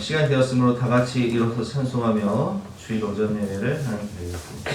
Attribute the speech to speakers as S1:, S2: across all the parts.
S1: 시간이 되었으므로 다 같이 일어서 찬송하며 주일 오전 예배를 하나님께 드리겠습니다.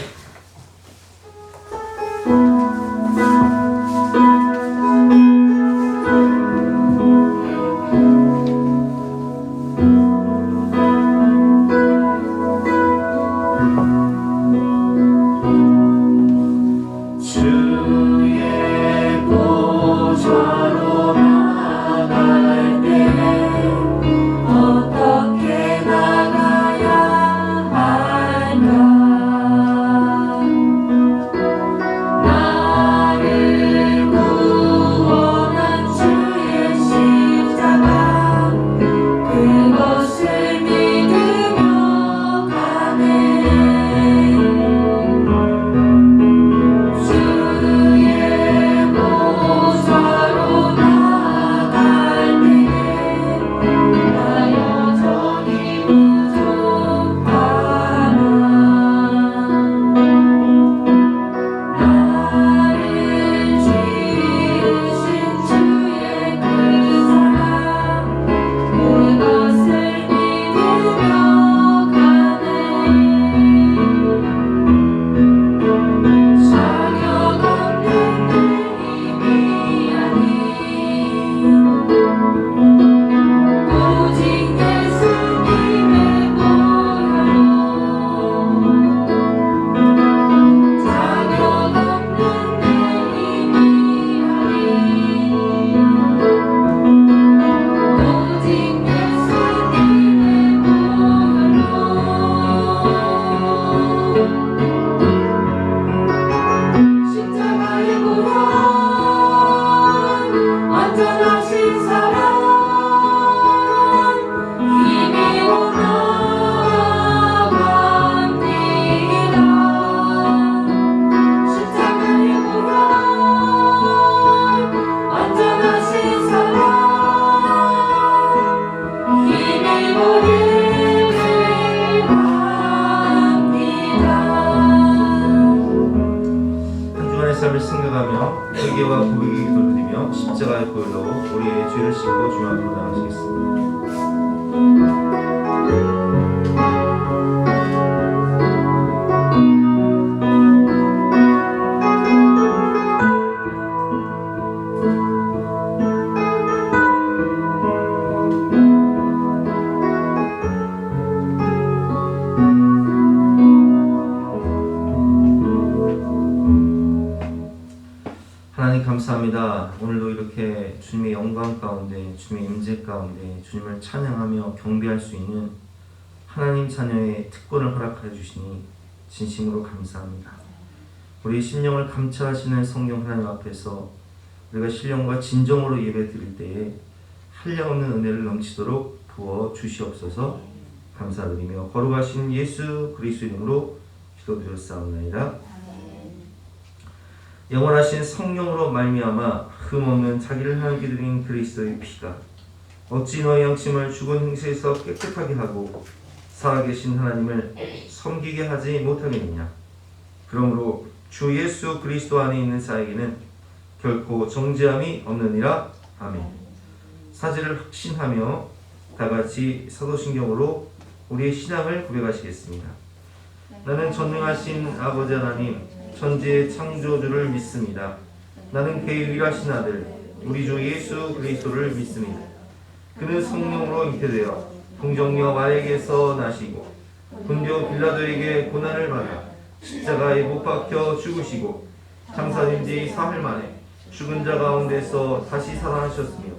S1: 승격하며 회개와 고백의 기도를 드리며 십자가의 보혈로 우리의 죄를 씻고 주 앞으로 나가시겠습니다. 하나님 감사합니다. 오늘도 이렇게 주님의 영광 가운데, 주님의 임재 가운데 주님을 찬양하며 경배할 수 있는 하나님 자녀의 특권을 허락하여 주시니 진심으로 감사합니다. 우리 심령을 감찰하시는 성령 하나님 앞에서 우리가 신령과 진정으로 예배 드릴 때에 한량없는 은혜를 넘치도록 부어 주시옵소서. 감사드리며 거룩하신 예수 그리스도 이름으로 기도드렸사옵나이다. 영원하신 성령으로 말미암아 흠없는 자기를 하나님께 드린 그리스도의 피가 어찌 너의 양심을 죽은 행실에서 깨끗하게 하고 살아계신 하나님을 섬기게 하지 못하겠느냐. 그러므로 주 예수 그리스도 안에 있는 자에게는 결코 정죄함이 없느니라. 아멘. 사실을 확신하며 다같이 사도신경으로 우리의 신앙을 고백하시겠습니다. 나는 전능하신 아버지 하나님 천지의 창조주를 믿습니다. 나는 그의 유일하신 아들 우리 주 예수 그리스도를 믿습니다. 그는 성령으로 잉태되어 동정녀 마리아에게서 나시고 본디오 빌라도에게 고난을 받아 십자가에 못 박혀 죽으시고 장사된 지 사흘 만에 죽은 자 가운데서 다시 살아나셨으며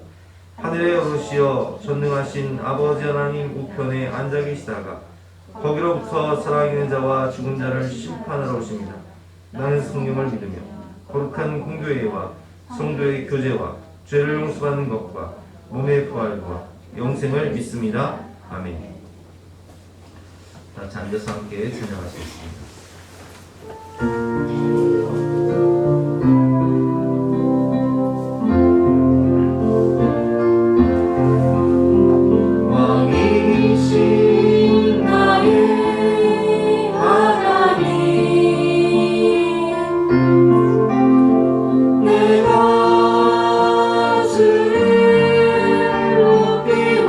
S1: 하늘에 오르시어 전능하신 아버지 하나님 우편에 앉아 계시다가 거기로부터 살아있는 자와 죽은 자를 심판하러 오십니다. 나는 성령을 믿으며 거룩한 공교회와 성도의 교제와 죄를 용서받는 것과 몸의 부활과 영생을 믿습니다. 아멘. 다 같이 앉아서 함께 찬양하시겠습니다.
S2: 내가 주를 높이고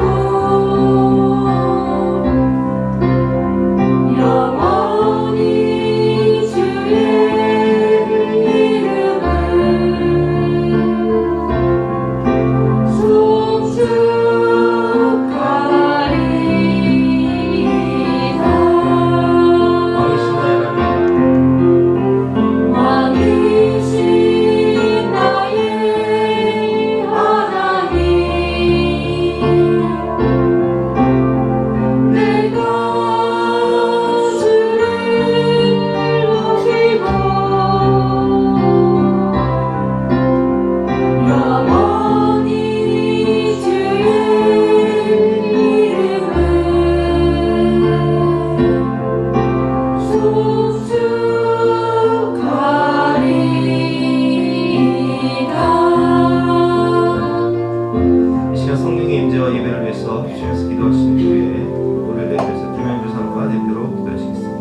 S1: 기도하신 후에 우리를 대표해서 김현주 사모가 대표로 기도하시겠습니다.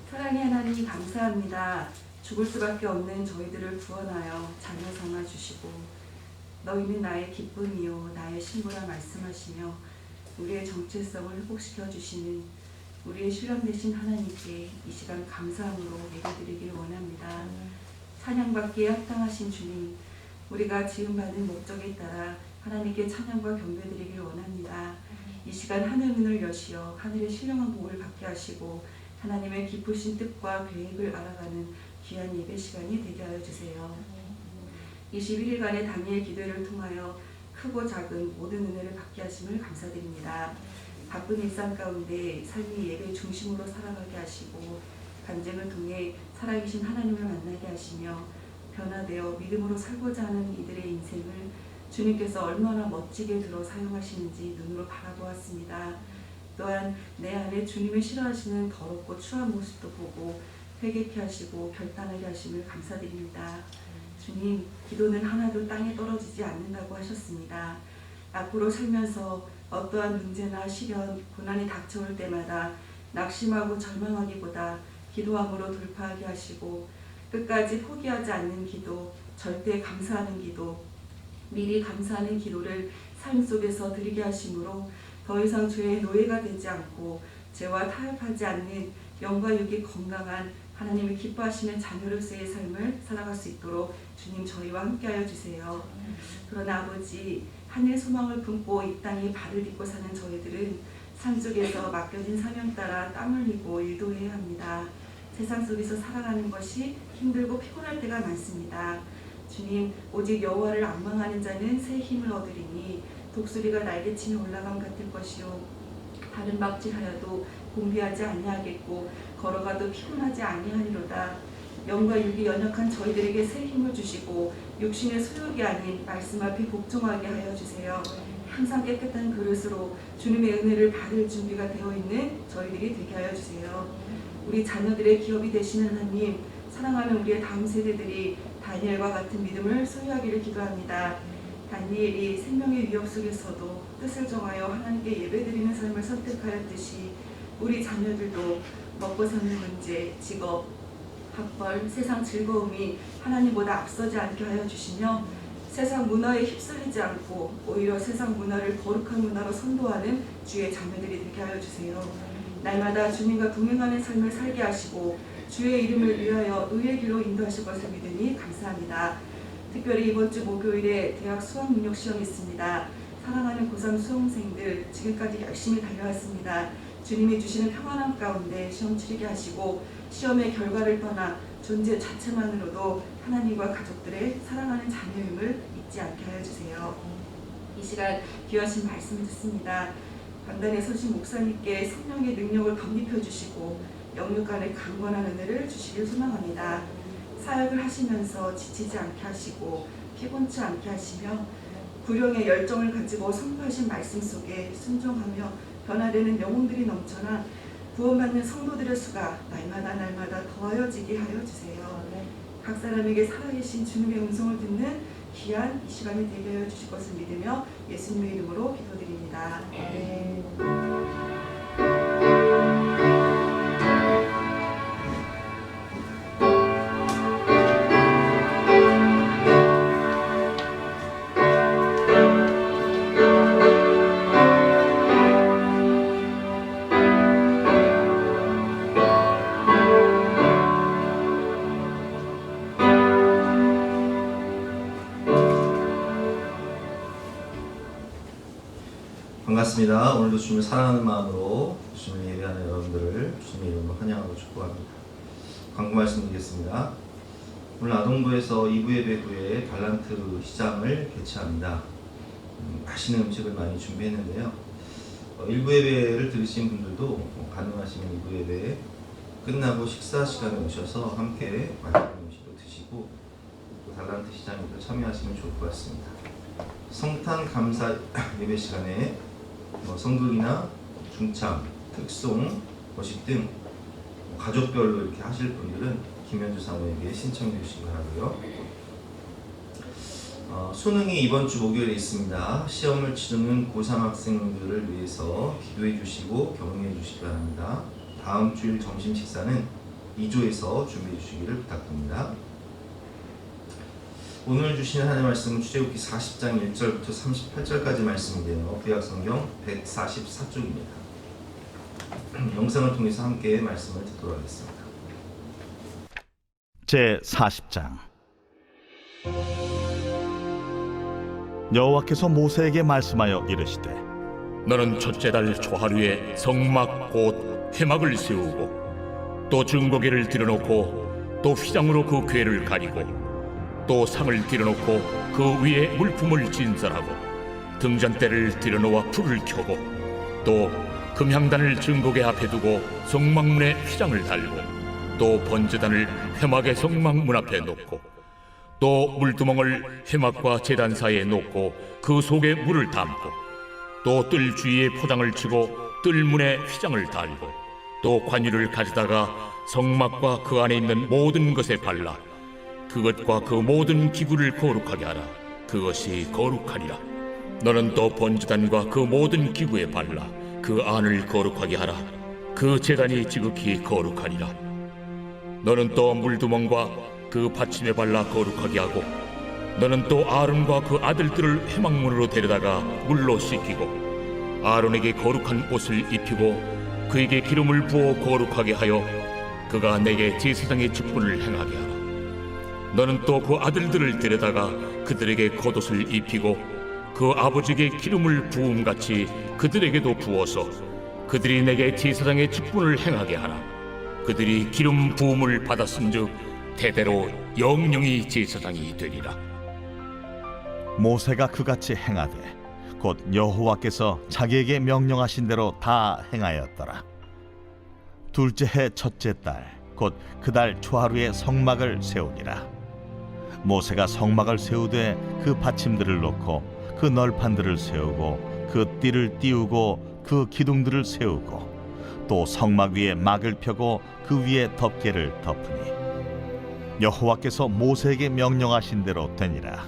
S2: 사랑의 하나님 감사합니다. 죽을 수밖에 없는 저희들을 구원하여 자녀 삼아 주시고 너희는 나의 기쁨이요 나의 신부라 말씀하시며 우리의 정체성을 회복시켜 주시는 우리의 신랑 되신 하나님께 이 시간 감사함으로 예배드리길 원합니다. 찬양받기에 합당하신 주님, 우리가 지음받은 목적에 따라 하나님께 찬양과 경배드리길 원합니다. 이 시간 하늘 문을 여시어 하늘의 신령한 복을 받게 하시고 하나님의 기쁘신 뜻과 계획을 알아가는 귀한 예배 시간이 되게 하여 주세요. 21일간의 다니엘 기도를 통하여 크고 작은 모든 은혜를 받게 하심을 감사드립니다. 바쁜 일상 가운데 삶이 예배 중심으로 살아가게 하시고 간증을 통해 살아계신 하나님을 만나게 하시며 변화되어 믿음으로 살고자 하는 이들의 인생을 주님께서 얼마나 멋지게 들어 사용하시는지 눈으로 바라보았습니다. 또한 내 안에 주님을 싫어하시는 더럽고 추한 모습도 보고 회개케 하시고 결단하게 하심을 감사드립니다. 주님, 기도는 하나도 땅에 떨어지지 않는다고 하셨습니다. 앞으로 살면서 어떠한 문제나 시련, 고난이 닥쳐올 때마다 낙심하고 절망하기보다 기도함으로 돌파하게 하시고 끝까지 포기하지 않는 기도, 절대 감사하는 기도, 미리 감사하는 기도를 삶 속에서 드리게 하심으로 더 이상 죄의 노예가 되지 않고 죄와 타협하지 않는 영과 육이 건강한 하나님을 기뻐하시는 자녀로서의 삶을 살아갈 수 있도록 주님 저희와 함께하여 주세요. 그러나 아버지, 하늘 소망을 품고 이 땅에 발을 딛고 사는 저희들은 삶 속에서 맡겨진 사명 따라 땀 흘리고 일도 해야 합니다. 세상 속에서 살아가는 것이 힘들고 피곤할 때가 많습니다. 주님, 오직 여호와를 앙망하는 자는 새 힘을 얻으리니 독수리가 날개치며 올라감 같을 것이요 다른 박질하여도 공비하지 아니하겠고 걸어가도 피곤하지 아니하리로다. 영과 육이 연약한 저희들에게 새 힘을 주시고 육신의 소욕이 아닌 말씀 앞에 복종하게 하여 주세요. 항상 깨끗한 그릇으로 주님의 은혜를 받을 준비가 되어 있는 저희들이 되게 하여 주세요. 우리 자녀들의 기업이 되시는 하나님, 사랑하는 우리의 다음 세대들이 다니엘과 같은 믿음을 소유하기를 기도합니다. 다니엘이 생명의 위협 속에서도 뜻을 정하여 하나님께 예배드리는 삶을 선택하였듯이 우리 자녀들도 먹고 사는 문제, 직업, 학벌, 세상 즐거움이 하나님보다 앞서지 않게 하여 주시며 세상 문화에 휩쓸리지 않고 오히려 세상 문화를 거룩한 문화로 선도하는 주의 자녀들이 되게 하여 주세요. 날마다 주님과 동행하는 삶을 살게 하시고 주의 이름을 위하여 의의 길로 인도하실 것을 믿으니 감사합니다. 특별히 이번 주 목요일에 대학 수학 능력 시험이 있습니다. 사랑하는 고3 수험생들 지금까지 열심히 달려왔습니다. 주님이 주시는 평안함 가운데 시험 치르게 하시고 시험의 결과를 떠나 존재 자체만으로도 하나님과 가족들의 사랑하는 자녀임을 잊지 않게 하여 주세요. 이 시간 귀하신 말씀을 듣습니다. 강단에 서신 목사님께 성령의 능력을 덧입혀 주시고 영육 간의 강건한 은혜를 주시길 소망합니다. 사역을 하시면서 지치지 않게 하시고 피곤치 않게 하시며 구령의 열정을 가지고 선포하신 말씀 속에 순종하며 변화되는 영혼들이 넘쳐나 구원받는 성도들의 수가 날마다 더하여지게 하여 주세요. 각 사람에게 살아계신 주님의 음성을 듣는 귀한 이 시간이 되게 하여 주실 것을 믿으며 예수님의 이름으로 기도드립니다.
S1: 반갑습니다. 오늘도 주님을 사랑하는 마음으로 주님을 예배하는 여러분들을 주님의 이름으로 환영하고 축복합니다. 광고 말씀드리겠습니다. 오늘 아동부에서 2부 예배 후에 달란트 시장을 개최합니다. 맛있는 음식을 많이 준비했는데요. 일부 예배를 들으신 분들도 가능하시면 일부 예배 끝나고 식사 시간에 오셔서 함께 맛있는 음식도 드시고 또 달란트 시장에도 참여하시면 좋을 것 같습니다. 성탄 감사 예배 시간에 성극이나 중참, 특송, 거식 등 가족별로 이렇게 하실 분들은 김현주 사모에게 신청해 주시기 바라고요. 수능이 이번 주 목요일에 있습니다. 시험을 치르는 고3 학생들을 위해서 기도해 주시고 격려해 주시기 바랍니다. 다음 주일 점심 식사는 2조에서 준비해 주시기를 부탁드립니다. 오늘 주시는 하나님의 말씀은 출애굽기 40장 1절부터 38절까지 말씀인데요. 구약성경 144쪽입니다. 영상을 통해서 함께 말씀을 듣도록 하겠습니다.
S3: 제 40장. 여호와께서 모세에게 말씀하여 이르시되
S4: 너는 첫째 달 초하루에 성막 곧 회막을 세우고 또 증거궤를 들여놓고 또 휘장으로 그 궤를 가리고 또 상을 들여놓고 그 위에 물품을 진설하고 등잔대를 들여놓아 불을 켜고 또 금향단을 증거궤 앞에 두고 성막문에 휘장을 달고 또 번제단을 회막의 성막문 앞에 놓고 또 물두멍을 회막과 제단 사이에 놓고 그 속에 물을 담고 또 뜰 주위에 포장을 치고 뜰문에 휘장을 달고 또 관유를 가져다가 성막과 그 안에 있는 모든 것에 발라 그것과 그 모든 기구를 거룩하게 하라. 그것이 거룩하리라. 너는 또 번제단과 그 모든 기구에 발라 그 안을 거룩하게 하라. 그 제단이 지극히 거룩하리라. 너는 또 물두멍과 그 받침에 발라 거룩하게 하고 너는 또 아론과 그 아들들을 회막문으로 데려다가 물로 씻기고 아론에게 거룩한 옷을 입히고 그에게 기름을 부어 거룩하게 하여 그가 내게 제사장의 직분을 행하게 하라. 너는 또 그 아들들을 데려다가 그들에게 겉옷을 입히고 그 아버지에게 기름을 부음같이 그들에게도 부어서 그들이 내게 제사장의 직분을 행하게 하라. 그들이 기름 부음을 받았은즉 대대로 영영이 제사장이 되리라.
S3: 모세가 그같이 행하되 곧 여호와께서 자기에게 명령하신 대로 다 행하였더라. 둘째 해 첫째 달 곧 그 달 초하루에 성막을 세우니라. 모세가 성막을 세우되 그 받침들을 놓고 그 널판들을 세우고 그 띠를 띄우고 그 기둥들을 세우고 또 성막 위에 막을 펴고 그 위에 덮개를 덮으니 여호와께서 모세에게 명령하신 대로 되니라.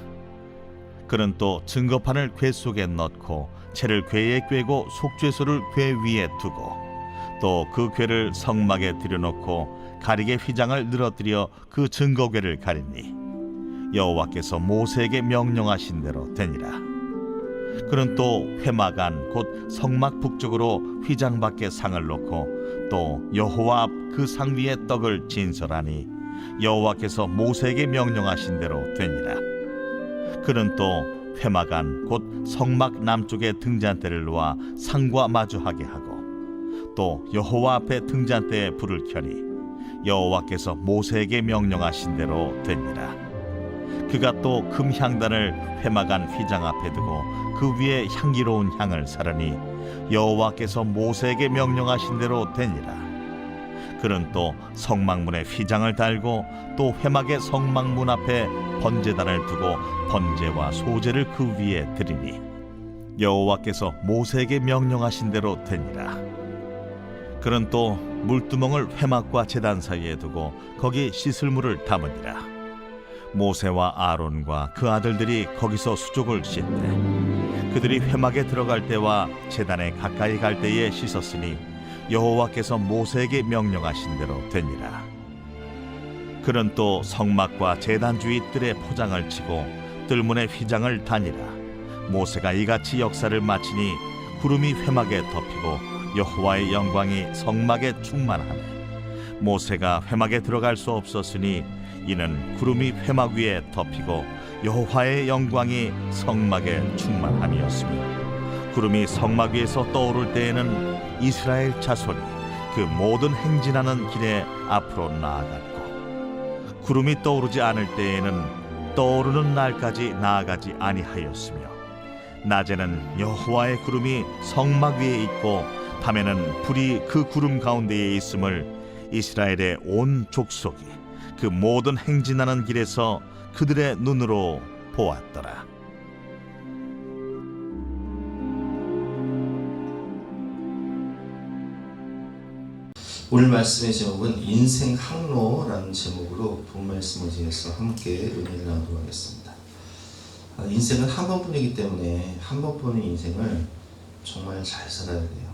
S3: 그는 또 증거판을 궤 속에 넣고 채를 궤에 꿰고 속죄소를 궤 위에 두고 또 그 궤를 성막에 들여놓고 가리개 휘장을 늘어뜨려 그 증거궤를 가리니 여호와께서 모세에게 명령하신 대로 되니라. 그는 또 회막 안 곧 성막 북쪽으로 휘장 밖에 상을 놓고 또 여호와 앞 그 상 위에 떡을 진설하니 여호와께서 모세에게 명령하신 대로 되니라. 그는 또 회막 안 곧 성막 남쪽에 등잔대를 놓아 상과 마주하게 하고 또 여호와 앞에 등잔대에 불을 켜니 여호와께서 모세에게 명령하신 대로 되니라. 그가 또 금향단을 회막 안 휘장 앞에 두고 그 위에 향기로운 향을 사르니 여호와께서 모세에게 명령하신 대로 되니라. 그는 또 성막문에 휘장을 달고 또 회막의 성막문 앞에 번제단을 두고 번제와 소제를 그 위에 드리니 여호와께서 모세에게 명령하신 대로 되니라. 그는 또 물두멍을 회막과 제단 사이에 두고 거기 씻을 물을 담으니라. 모세와 아론과 그 아들들이 거기서 수족을 씻되 그들이 회막에 들어갈 때와 제단에 가까이 갈 때에 씻었으니 여호와께서 모세에게 명령하신 대로 되니라. 그는 또 성막과 제단 주위 뜰에 포장을 치고 뜰문에 휘장을 다니라. 모세가 이같이 역사를 마치니 구름이 회막에 덮이고 여호와의 영광이 성막에 충만하네. 모세가 회막에 들어갈 수 없었으니 이는 구름이 회막 위에 덮이고 여호와의 영광이 성막에 충만함이었으며 구름이 성막 위에서 떠오를 때에는 이스라엘 자손이 그 모든 행진하는 길에 앞으로 나아갔고 구름이 떠오르지 않을 때에는 떠오르는 날까지 나아가지 아니하였으며 낮에는 여호와의 구름이 성막 위에 있고 밤에는 불이 그 구름 가운데에 있음을 이스라엘의 온 족속이 그 모든 행진하는 길에서 그들의 눈으로 보았더라.
S1: 오늘 말씀의 제목은 인생 항로라는 제목으로 본 말씀을 통해서 함께 은혜를 나누도록 하겠습니다. 인생은 한 번뿐이기 때문에 한 번뿐인 인생을 정말 잘 살아야 돼요.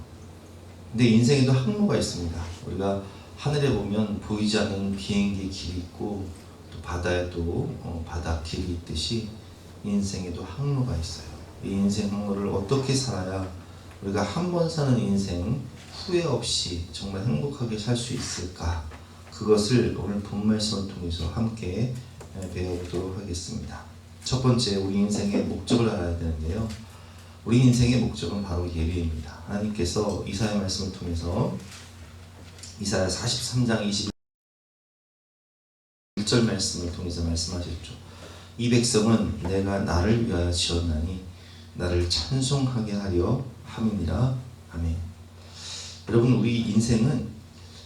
S1: 근데 인생에도 항로가 있습니다. 우리가 하늘에 보면 보이지 않는 비행기 길이 있고 또 바다에도 바다 길이 있듯이 인생에도 항로가 있어요. 이 인생 항로를 어떻게 살아야 우리가 한 번 사는 인생 후회 없이 정말 행복하게 살 수 있을까? 그것을 오늘 본 말씀을 통해서 함께 배워보도록 하겠습니다. 첫 번째, 우리 인생의 목적을 알아야 되는데요. 우리 인생의 목적은 바로 예배입니다. 하나님께서 이사야 말씀을 통해서 이사야 43장 21절 말씀을 통해서 말씀하셨죠. 이 백성은 내가 나를 위하여 지었나니 나를 찬송하게 하려 함이니라. 아멘. 여러분, 우리 인생은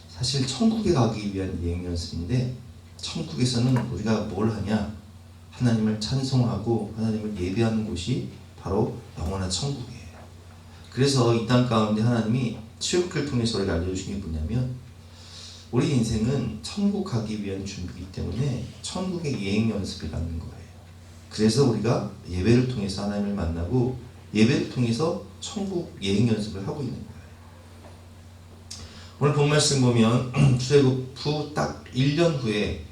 S1: 사실 천국에 가기 위한 여행 연습인데, 천국에서는 우리가 뭘 하냐? 하나님을 찬송하고 하나님을 예배하는 곳이 바로 영원한 천국이에요. 그래서 이 땅 가운데 하나님이 출애굽기를 통해서 우리가 알려주신 게 뭐냐면, 우리 인생은 천국 가기 위한 준비이기 때문에 천국의 여행 연습이라는 거예요. 그래서 우리가 예배를 통해서 하나님을 만나고 예배를 통해서 천국 여행 연습을 하고 있는 거예요. 오늘 본 말씀 보면 출애굽 후 딱 1년 후에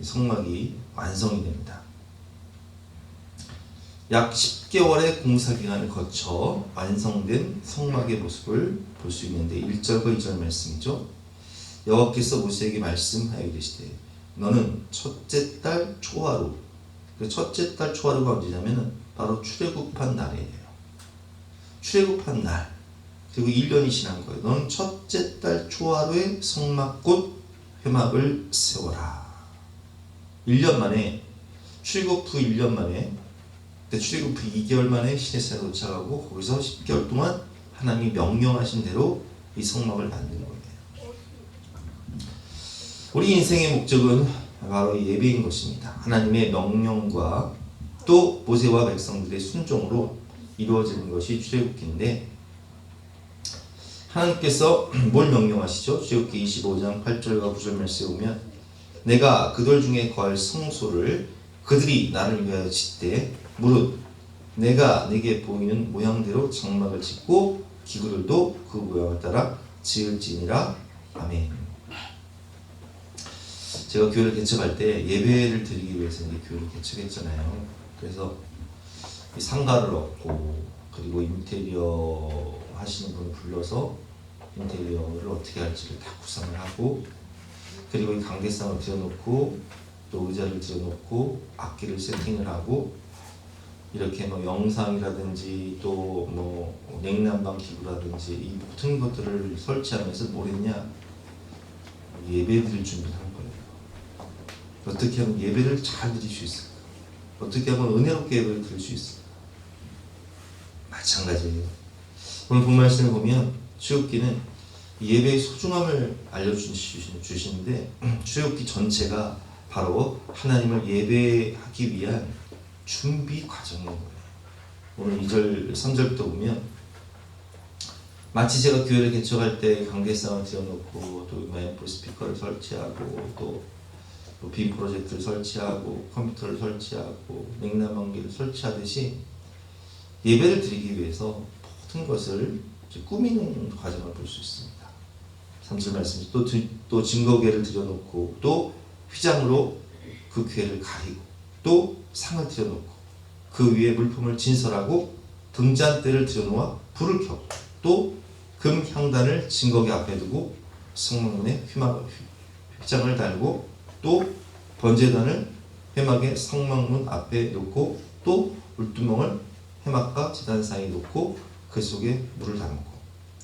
S1: 성막이 완성이 됩니다. 약 10개월의 공사 기간을 거쳐 완성된 성막의 모습을 볼 수 있는데 1절과 2절 말씀이죠. 여호와께서 모세에게 말씀하여 이르시되 너는 첫째 달 초하루, 그 첫째 달 초하루가 언제냐면 바로 출애굽한 날이에요. 출애굽한 날, 그리고 1년이 지난 거예요. 너는 첫째 달 초하루에 성막 곧 회막을 세워라. 1년 만에, 출애굽 후 1년 만에, 출애굽 후 2개월 만에 시내산에 도착하고 거기서 10개월 동안 하나님이 명령하신 대로 이 성막을 만든 거예요. 우리 인생의 목적은 바로 예배인 것입니다. 하나님의 명령과 또 모세와 백성들의 순종으로 이루어지는 것이 출애굽기인데, 하나님께서 뭘 명령하시죠? 출애굽기 25장 8절과 9절 말씀에 보면 내가 그들 중에 거할 성소를 그들이 나를 위하여 짓되 무릇 내가 내게 보이는 모양대로 장막을 짓고 기구들도 그 모양을 따라 지을지니라. 아멘. 제가 교회를 개척할 때 예배를 드리기 위해서 이제 교회를 개척했잖아요. 그래서 상가를 얻고 그리고 인테리어 하시는 분을 불러서 인테리어를 어떻게 할지를 다 구상을 하고, 그리고 이 강대상을 들여놓고 또 의자를 들여놓고 악기를 세팅을 하고, 이렇게 뭐 영상이라든지 또 뭐 냉난방 기구라든지 이 모든 것들을 설치하면서 뭘 했냐? 예배 드릴 준비를 한 거예요. 어떻게 하면 예배를 잘 드릴 수 있을까? 어떻게 하면 은혜롭게 예배를 드릴 수 있을까? 마찬가지예요. 오늘 본 말씀을 보면 출애굽기는 예배의 소중함을 알려주시는데, 출애굽기 전체가 바로 하나님을 예배하기 위한 준비 과정인 거예요. 오늘 2절, 3절부터 보면 마치 제가 교회를 개척할 때 강대상을 들여놓고 또 앰프 스피커를 설치하고 또 빔 프로젝트를 설치하고 컴퓨터를 설치하고 냉난방기를 설치하듯이 예배를 드리기 위해서 모든 것을 꾸미는 과정을 볼 수 있습니다. 3절 말씀, 또 증거궤를 들여놓고 또 휘장으로 그 궤를 가리고 또 상을 들여놓고 그 위에 물품을 진설하고 등잔대를 들여놓아 불을 켜고 또 금 향단을 증거궤 앞에 두고 성막문에 휘장을 달고 또 번제단을 회막의 성막문 앞에 놓고 또 물두멍을 회막과 제단 사이에 놓고 그 속에 물을 담고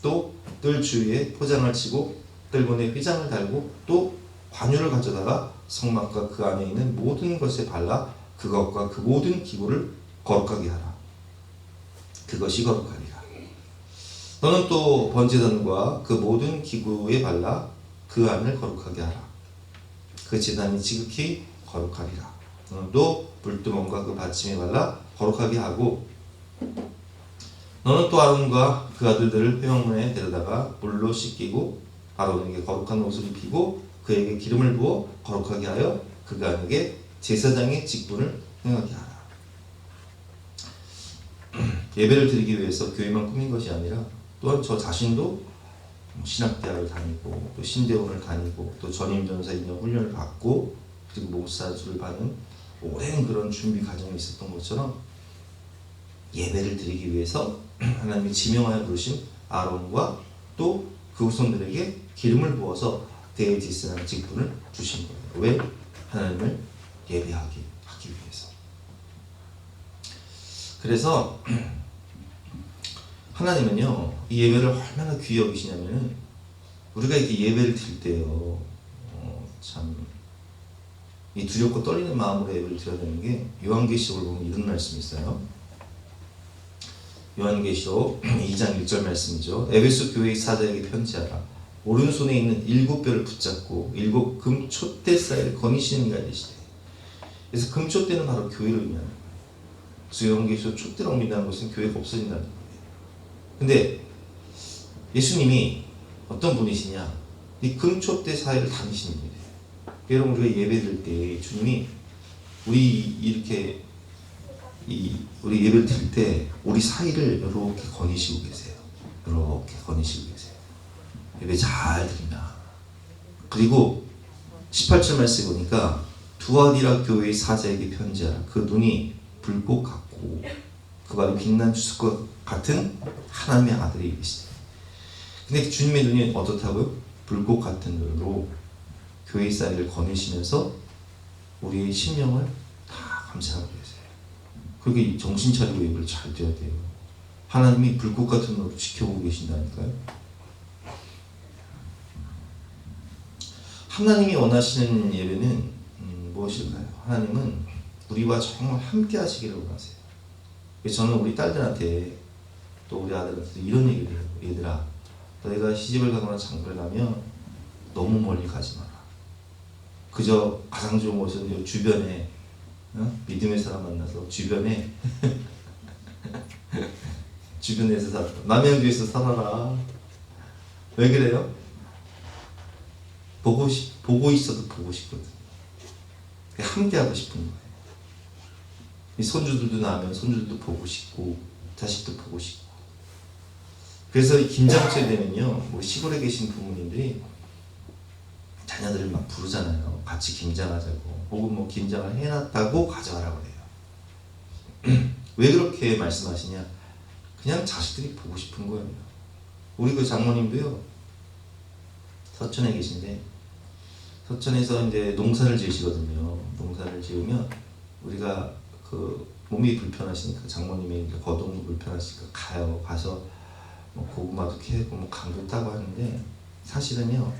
S1: 또 뜰 주위에 포장을 치고 뜰문에 휘장을 달고 또 관유를 가져다가 성막과 그 안에 있는 모든 것에 발라 그것과 그 모든 기구를 거룩하게 하라. 그것이 거룩하리라. 너는 또 번제단과 그 모든 기구에 발라 그 안을 거룩하게 하라. 그 제단이 지극히 거룩하리라. 너는 또 불두멍과 그 받침에 발라 거룩하게 하고, 너는 또 아론과 그 아들들을 회막문에 데려다가 물로 씻기고 아론에게 거룩한 옷을 입히고 그에게 기름을 부어 거룩하게 하여 그가 에게 제사장의 직분을 행하게 하라. 예배를 드리기 위해서 교회만 꾸민 것이 아니라 또한 저 자신도 신학대학을 다니고 또 신대원을 다니고 또 전임전사 2년 훈련을 받고 그리고 목사술을 받는 오랜 그런 준비 과정이 있었던 것처럼 예배를 드리기 위해서 하나님이 지명하여 부르신 아론과 또 그 후손들에게 기름을 부어서 대제사장 직분을 주신 거예요. 왜? 하나님을 예배하기 위해서. 그래서 하나님은요, 이 예배를 얼마나 귀히 여기시냐면은 우리가 이렇게 예배를 드릴 때요, 참 이 두렵고 떨리는 마음으로 예배를 드려야 되는 게, 요한계시록을 보면 이런 말씀이 있어요. 요한계시록 2장 1절 말씀이죠. 에베소 교회의 사자에게 편지하라. 오른손에 있는 7뼈를 붙잡고 7 금 촛대 사이를 거니시는 이가 되시되. 그래서 금 촛대는 바로 교회를 의미하는 거예요. 그래서 요한계시록 촛대라고 믿는 것은 교회가 없어진다는 거예요. 근데 예수님이 어떤 분이시냐? 이 금 촛대 사이를 다니시는 분이에요. 여러분, 우리가 예배 드릴 때 주님이 우리 이렇게 우리 예배를 드릴 때 우리 사이를 이렇게 거니시고 계세요. 이렇게 거니시고 계세요. 예배 잘 드리나. 그리고 18절 말씀에 보니까 두아디라 교회의 사자에게 편지하라. 그 눈이 불꽃 같고 그 발이 빛난 주석과 같은 하나님의 아들이 계시대. 근데 주님의 눈이 어떻다고요? 불꽃 같은 눈으로 교회의 사이를 거니시면서 우리의 심령을 다 감싸고 계세요. 그렇게 정신 차리고 예배를 잘 드려야 돼요. 하나님이 불꽃 같은 눈으로 지켜보고 계신다니까요. 하나님이 원하시는 예배는 무엇일까요? 하나님은 우리와 정말 함께 하시기를 원하세요. 그래서 저는 우리 딸들한테 또 우리 아들한테 이런 얘기를 해요. 얘들아, 너희가 시집을 가거나 장가를 가면 너무 멀리 가지 마라. 그저 가장 좋은 곳은 주변에 믿음의 사람 만나서 주변에서 살아. 남양주에서 살아라. 왜 그래요? 보고 있어도 보고 싶거든. 함께 하고 싶은 거예요. 이 손주들도 나면 손주들도 보고 싶고 자식도 보고 싶고. 그래서 이 김장철 되면요, 우리 시골에 계신 부모님들이 자녀들을 막 부르잖아요. 같이 김장하자고. 혹은 뭐 김장을 해놨다고 가져가라고 그래요. 왜 그렇게 말씀하시냐? 그냥 자식들이 보고 싶은 거예요. 우리 그 장모님도요, 서천에 계신데 서천에서 이제 농사를 지으시거든요. 농사를 지으면 우리가 그 몸이 불편하시니까 장모님이 거동도 불편하시니까 가서 뭐 고구마도 캐고 뭐 감도 따고 하는데 사실은요,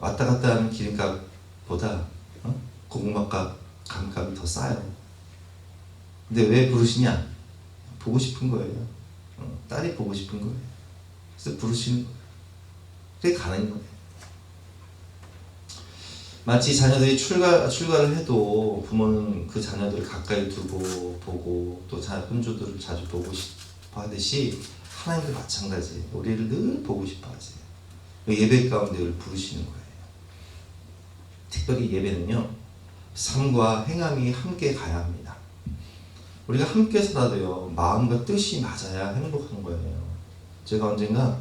S1: 왔다 갔다 하는 기름값보다 고구마값, 감값이 더 싸요. 근데 왜 부르시냐? 보고 싶은 거예요. 딸이 보고 싶은 거예요. 그래서 부르시는 거예요. 그게 가는 거예요. 마치 자녀들이 출가를 해도 부모는 그 자녀들을 가까이 두고 보고 또 손주들을 자주 보고 싶어 하듯이 하나님도 마찬가지예요. 우리를 늘 보고 싶어 하세요. 예배 가운데 를 부르시는 거예요. 특별히 예배는요, 삶과 행함이 함께 가야 합니다. 우리가 함께 살아도요, 마음과 뜻이 맞아야 행복한 거예요. 제가 언젠가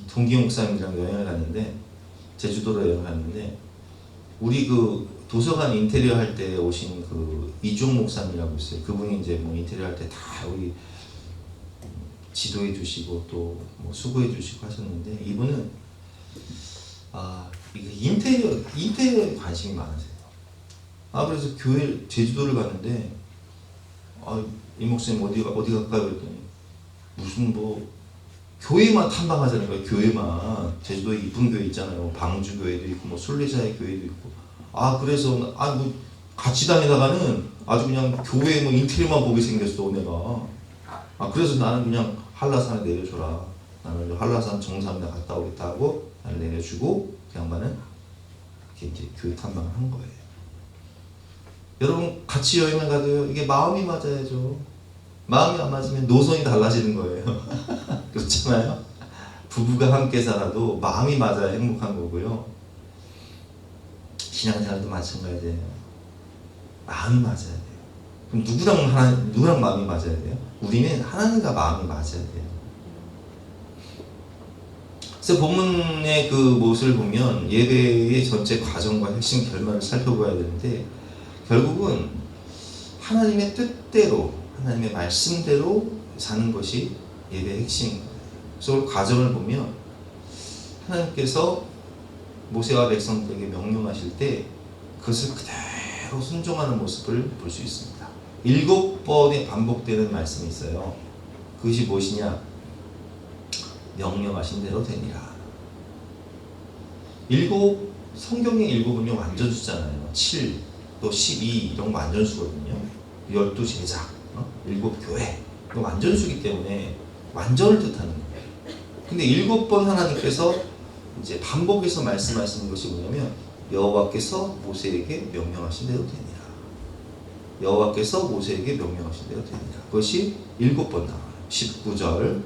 S1: 동기 목사님이랑 여행을 갔는데, 제주도로 여행을 갔는데, 우리 그 도서관 인테리어 할 때 오신 그 이종 목사님이라고 있어요. 그분이 이제 뭐 인테리어 할 때 다 우리 지도해 주시고 또 뭐 수고해 주시고 하셨는데, 이분은 인테리어에 관심이 많으세요. 그래서 제주도를 갔는데, 이 목사님 어디 갈까요? 그랬더니 무슨 뭐 교회만 탐방하자는 거예요. 교회만. 제주도에 이쁜 교회 있잖아요. 방주 교회도 있고 뭐 순례자의 교회도 있고. 그래서 뭐 같이 다니다가는
S5: 아주 그냥 교회 뭐 인테리어만 보게 생겼어 내가. 그래서 나는 그냥 한라산에 내려줘라. 나는 한라산 정상에 갔다 오겠다 하고 나를 내려주고 그 양반은 이렇게 이제 교회 탐방을 한 거예요. 여러분 같이 여행을 가도 이게 마음이 맞아야죠. 마음이 안 맞으면 노선이 달라지는 거예요. 그렇잖아요. 부부가 함께 살아도 마음이 맞아야 행복한 거고요. 신앙생활도 마찬가지예요. 마음이 맞아야 돼요. 그럼 누구랑 마음이 맞아야 돼요? 우리는 하나님과 마음이 맞아야 돼요. 그래서 본문의 그 모습을 보면 예배의 전체 과정과 핵심 결말을 살펴봐야 되는데 결국은 하나님의 뜻대로 하나님의 말씀대로 사는 것이 예배의 핵심입니다. 그래서 그 과정을 보면 하나님께서 모세와 백성들에게 명령하실 때 그것을 그대로 순종하는 모습을 볼 수 있습니다. 7번에 반복되는 말씀이 있어요. 그것이 무엇이냐? 명령하신 대로 되니라. 성경의 7은요 완전 수잖아요. 7, 또 12 이런 거 완전 수거든요. 12 제자, 7 교회 이거 완전 수기 때문에 완전을 뜻하는 거예요. 근데 7번 하나님께서 이제 반복해서 말씀하시는 것이 뭐냐면 여호와께서 모세에게 명령하신 대로 되니라. 여호와께서 모세에게 명령하신 대로 되니라. 그것이 7번 나와요. 19절,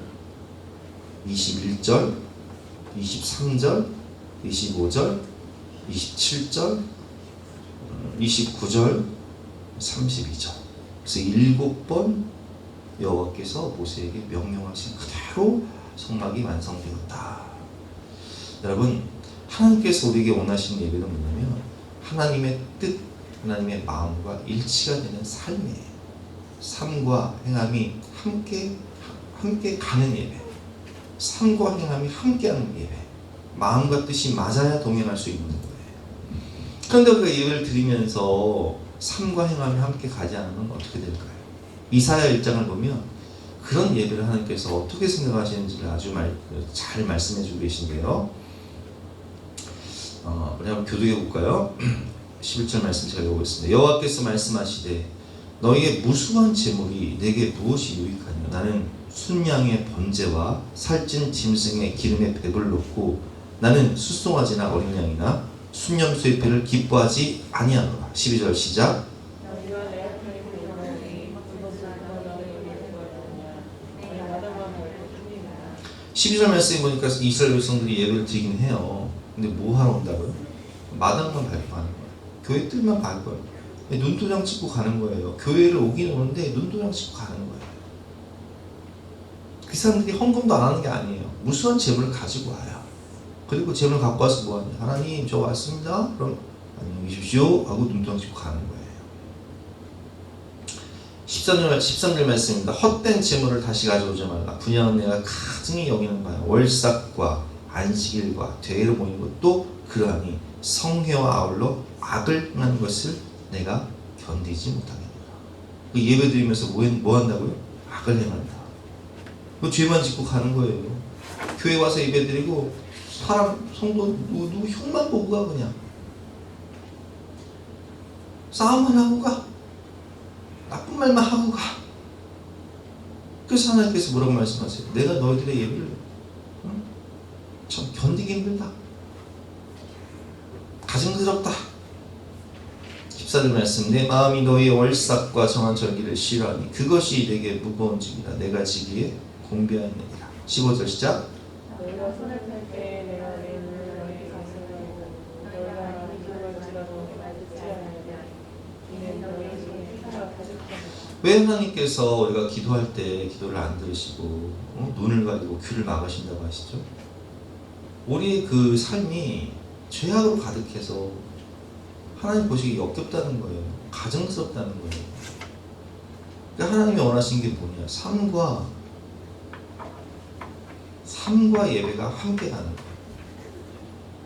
S5: 21절, 23절, 25절, 27절, 29절, 32절. 그래서 7번 여호와께서 모세에게 명령하신 그대로 성막이 완성되었다. 여러분, 하나님께서 우리에게 원하시는 예배는 뭐냐면 하나님의 뜻, 하나님의 마음과 일치가 되는 삶이에요. 삶과 행함이 함께 가는 예배. 삶과 행함이 함께하는 예배. 마음과 뜻이 맞아야 동행할 수 있는 거예요. 그런데 우리가 예배를 드리면서 삶과 행함이 함께 가지 않으면 어떻게 될까요? 이사야 1장을 보면 그런 예배를 하나님께서 어떻게 생각하시는지를 아주 잘 말씀해 주고 계신데요. 우리 한번 교독해 볼까요? 11절 말씀 제가 읽어보겠습니다. 여호와께서 말씀하시되 너희의 무수한 재물이 내게 무엇이 유익하냐? 나는 순양의 번제와 살찐 짐승의 기름에 배불렀고 나는 수송아지나 어린 양이나 순염소의 배를 기뻐하지 아니하노라. 12절 시작. 12절 말씀에 보니까 이스라엘 백성들이 예배를 드리긴 해요. 근데 뭐 하러 온다고요? 마당만 밟고 가는 거예요. 교회 뜰만 밟고 가는 거예요. 눈도장 찍고 가는 거예요. 교회를 오긴 오는데 눈도장 찍고 가는 거예요. 그 사람들이 헌금도 안 하는 게 아니에요. 무수한 재물을 가지고 와요. 그리고 재물을 갖고 와서 뭐 하냐? 하나님 저 왔습니다. 그럼 안녕히 계십시오 하고 눈도장 찍고 가는 거예요. 13절 말씀입니다. 헛된 재물을 다시 가져오지 말라. 분양은 내가 가증히 여기는 바야. 월삭과 안식일과 대회를 모이는 것도 그러하니 성회와 아울러 악을 행하는 것을 내가 견디지 못하겠노라. 그 예배 드리면서 뭐 한다고요? 악을 행한다. 그 죄만 짓고 가는 거예요. 교회 와서 예배 드리고 사람 성도 누구 흉만 보고 가. 그냥 싸움만 하고 가. 나쁜 말만 하고 가. 그래서 하나님께서 뭐라고 말씀하세요? 내가 너희들의 예배를 참 견디기 힘들다. 가증스럽다. 14절 말씀. 내 마음이 너희의 월삭과 정한 절기를 싫어하니 그것이 내게 무거운 짐이라. 내가 지기에 공배하느니라. 15절 시작.
S6: 너희가 손을 펼 때 내가 내 눈을 너희에게 감사하고 너희가 이 기도를 들어도 내가 듣지 않으리라. 이는 너희 중에 하나가 가득하니라.
S5: 왜 하나님께서 우리가 기도할 때 기도를 안 들으시고 눈을 가리고 귀를 막으신다고 하시죠? 우리의 그 삶이 죄악으로 가득해서 하나님 보시기 역겹다는 거예요. 가증스럽다는 거예요. 그러니까 하나님이 원하시는 게 뭐냐? 삶과 예배가 함께 가는 거예요.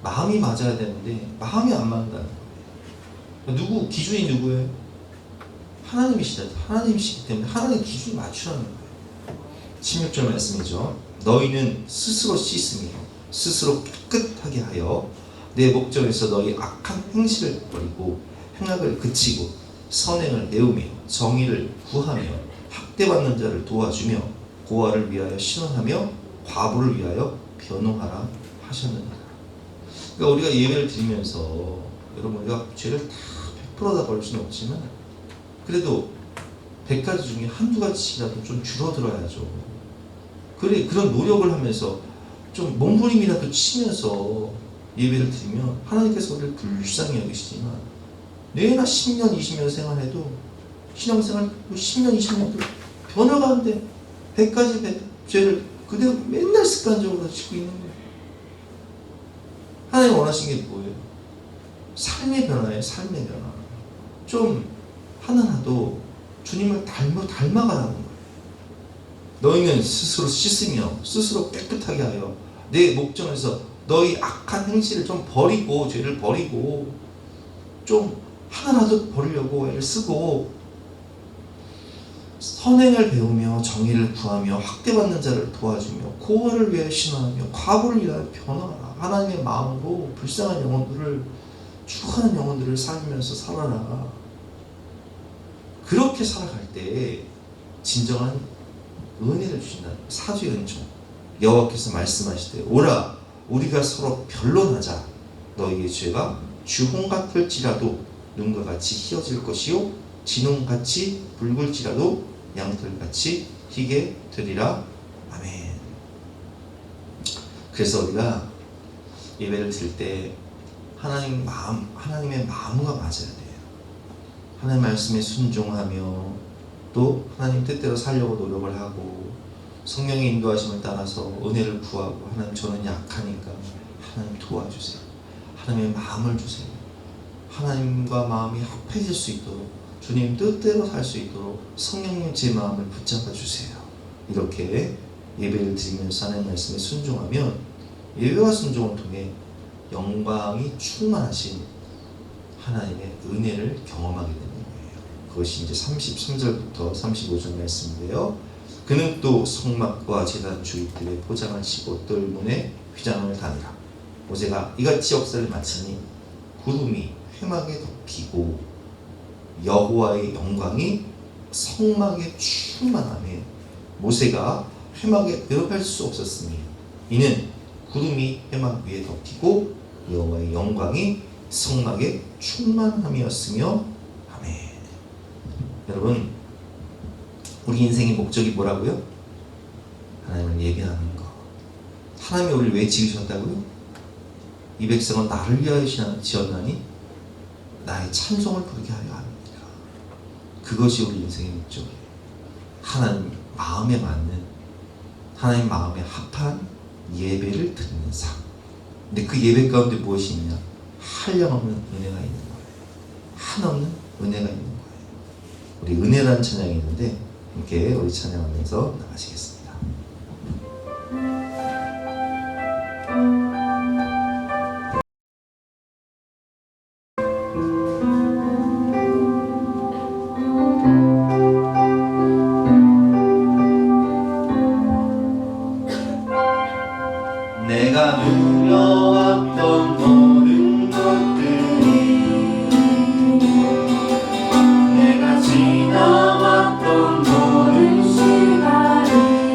S5: 마음이 맞아야 되는데 마음이 안 맞는다는 거예요. 기준이 누구예요? 하나님이시기 때문에 하나님 기준을 맞추라는 거예요. 16절 말씀이죠. 너희는 스스로 씻으며 스스로 깨끗하게 하여 내 목전에서 너희 악한 행실을 버리고 행악을 그치고 선행을 배우며 정의를 구하며 학대받는 자를 도와주며 고아를 위하여 신원하며 과부를 위하여 변호하라 하셨느니라. 그러니까 우리가 예배를 드리면서 여러분 우리가 죄를 다 100%다 벌 수는 없지만 그래도 100가지 중에 한두 가지씩이라도 좀 줄어들어야죠. 그래 그런 노력을 하면서 좀 몸부림이라도 치면서 예배를 드리면 하나님께서 우리를 불쌍히 여기시지만 내나 10년 20년 생활해도 신앙생활 10년 20년도 변화가 안 돼. 100가지 죄를 그대로 맨날 습관적으로 짓고 있는 거예요. 하나님 원하시는 게 뭐예요? 삶의 변화예요. 삶의 변화. 좀 하나라도 주님을 닮아가라는 거예요. 너희는 스스로 씻으며 스스로 깨끗하게 하여 내 목전에서 너희 악한 행실을 좀 버리고 죄를 버리고 좀 하나라도 버리려고 애를 쓰고 선행을 배우며 정의를 구하며 학대받는 자를 도와주며 고아를 위하여 신원하며 과부를 위하여 변화하라. 하나님의 마음으로 불쌍한 영혼들을 축하하는 영혼들을 살면서 살아라. 그렇게 살아갈 때 진정한 은혜를 주신다. 사주의 은총. 여호와께서 말씀하시되 오라 우리가 서로 변론하자. 너희의 죄가 주홍 같을지라도 눈과 같이 희어질 것이요 진홍같이 붉을지라도 양털같이 희게 되리라. 아멘. 그래서 우리가 예배를 드릴 때 하나님의 마음과 맞아야 돼요. 하나님 말씀에 순종하며 또 하나님 뜻대로 살려고 노력을 하고 성령의 인도하심을 따라서 은혜를 구하고 하나님 저는 약하니까 하나님 도와주세요. 하나님의 마음을 주세요. 하나님과 마음이 합해질 수 있도록 주님 뜻대로 살 수 있도록 성령님 제 마음을 붙잡아 주세요. 이렇게 예배를 드리면서 하나님 말씀에 순종하면 예배와 순종을 통해 영광이 충만하신 하나님의 은혜를 경험하게 되는 거예요. 그것이 이제 33절부터 35절 말씀인데요. 그는 또 성막과 제단 주위들에 포장을 치고 뜰문에 휘장을 다니라. 모세가 이같이 역사를 마치니 구름이 회막에 덮이고 여호와의 영광이 성막에 충만하며 모세가 회막에 들어갈 수 없었으니 이는 구름이 회막 위에 덮이고 여호와의 영광이 성막에 충만함이었으며 아멘. 여러분 우리 인생의 목적이 뭐라고요? 하나님을 예배하는 것. 하나님이 우리를 왜 지으셨다고요? 이 백성은 나를 위하여 지었나니 나의 찬송을 부르게 하려 합니다. 그것이 우리 인생의 목적이에요. 하나님 마음에 맞는 하나님 마음에 합한 예배를 드리는 삶. 근데 그 예배 가운데 무엇이 있냐? 한량없는 은혜가 있는 거예요. 한없는 은혜가 있는 거예요. 우리 은혜라는 찬양이 있는데 함께 우리 찬양하면서 나가시겠습니다. 내가 누려왔던 모든 것들이 내가 지나왔던 모든 시간이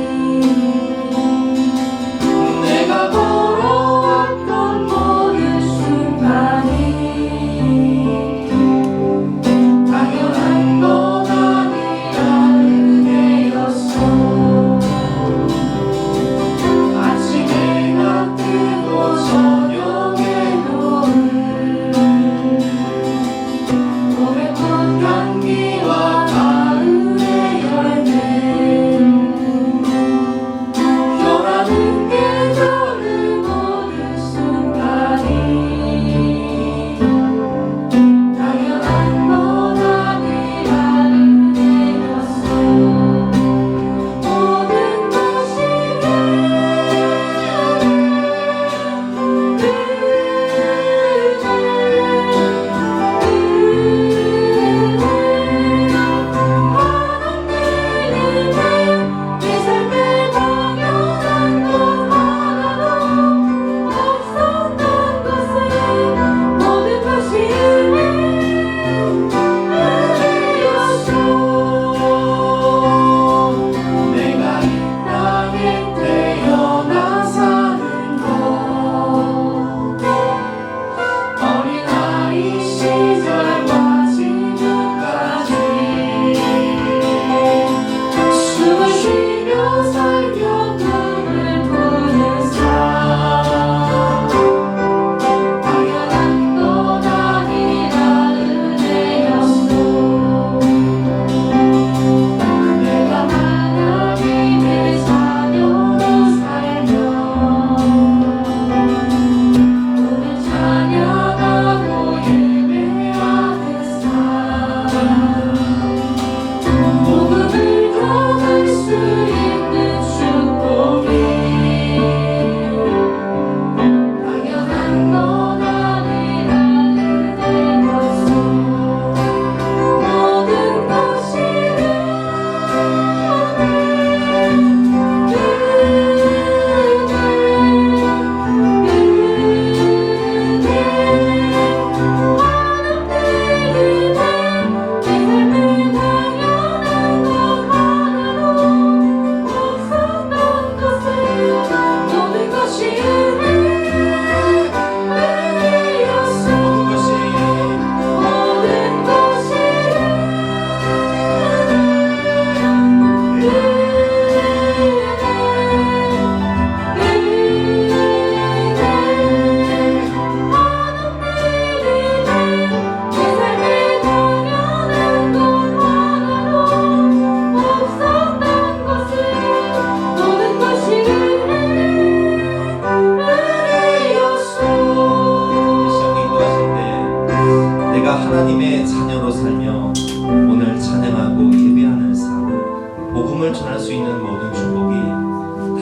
S5: 복음을 전할 수 있는 모든 축복이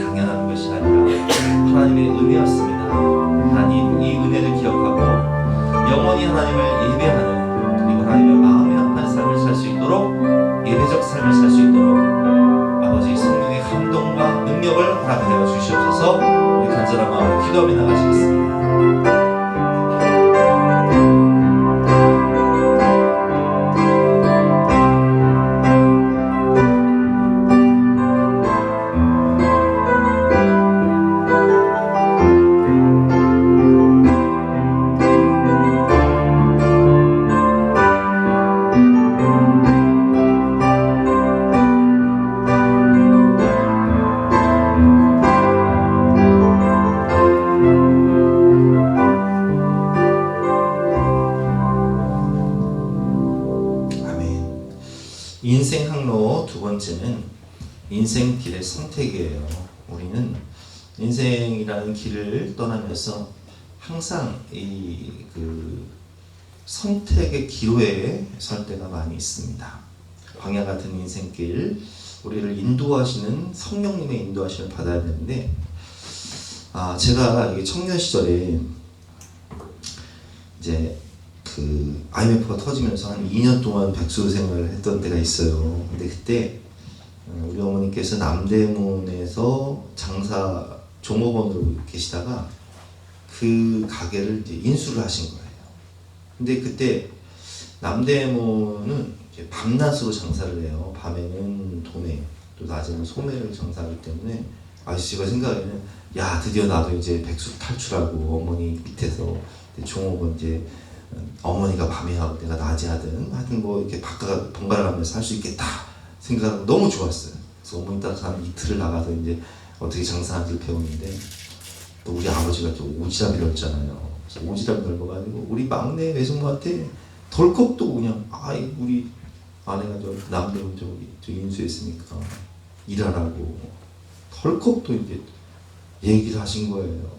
S5: 당연한 것이 아니라 하나님의 은혜였습니다. 하나님 이 은혜를 기억하고 영원히 하나님을 예배하는, 그리고 하나님의 마음에 합한 삶을 살 수 있도록, 예배적 삶을 살 수 있도록 아버지 성령의 감동과 능력을 허락하여 주시옵소서. 우리 간절한 마음으로 기도하며 나가시겠습니다. 인생 항로 두 번째는 인생 길의 선택이에요. 우리는 인생이라는 길을 떠나면서 항상 이 선택의 기로에 설 때가 많이 있습니다. 광야 같은 인생길, 우리를 인도하시는 성령님의 인도하심을 받아야 되는데, 제가 청년 시절에 이제 IMF가 터지면서 한 2년 동안 백수 생활을 했던 때가 있어요. 근데 그때 우리 어머니께서 남대문에서 장사 종업원으로 계시다가 그 가게를 이제 인수를 하신 거예요. 근데 그때 남대문은 이제 밤낮으로 장사를 해요. 밤에는 도매, 또 낮에는 소매를 장사하기 때문에 아저씨가 생각에는 야, 드디어 나도 이제 백수 탈출하고 어머니 밑에서 종업원 이제 어머니가 밤에 하고 내가 낮에 하든 하여튼 뭐 이렇게 바꿔 번갈아 가면서 할 수 있겠다 생각하고 너무 좋았어요. 그래서 어머니 따라서 한 이틀을 나가서 이제 어떻게 장사하는지를 배우는데, 또 우리 아버지가 좀 오지랖이 넓잖아요. 그래서 오지랖이 넓어가지고 우리 막내 외숙모한테 덜컥 또 그냥 우리 아내가 저 남대문 저 인수했으니까 일하라고 덜컥 또 이제 얘기를 하신 거예요.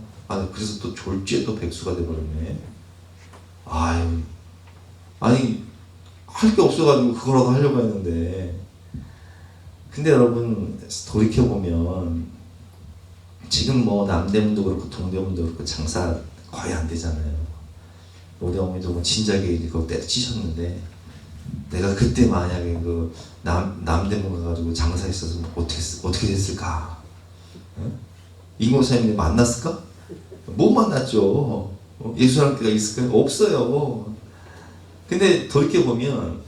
S5: 그래서 또 졸지에 또 백수가 돼버렸네. 할 게 없어가지고 그거라도 하려고 했는데, 근데 여러분 돌이켜보면 지금 뭐 남대문도 그렇고 동대문도 그렇고 장사 거의 안 되잖아요. 우리 어머니도 뭐 진작에 이거 때려치셨는데, 내가 그때 만약에 남대문 가가지고 장사했어서 어떻게 됐을까? 이모사님을 만났을까? 못 만났죠. 예수님께가 있을까요? 없어요. 근데 돌이켜보면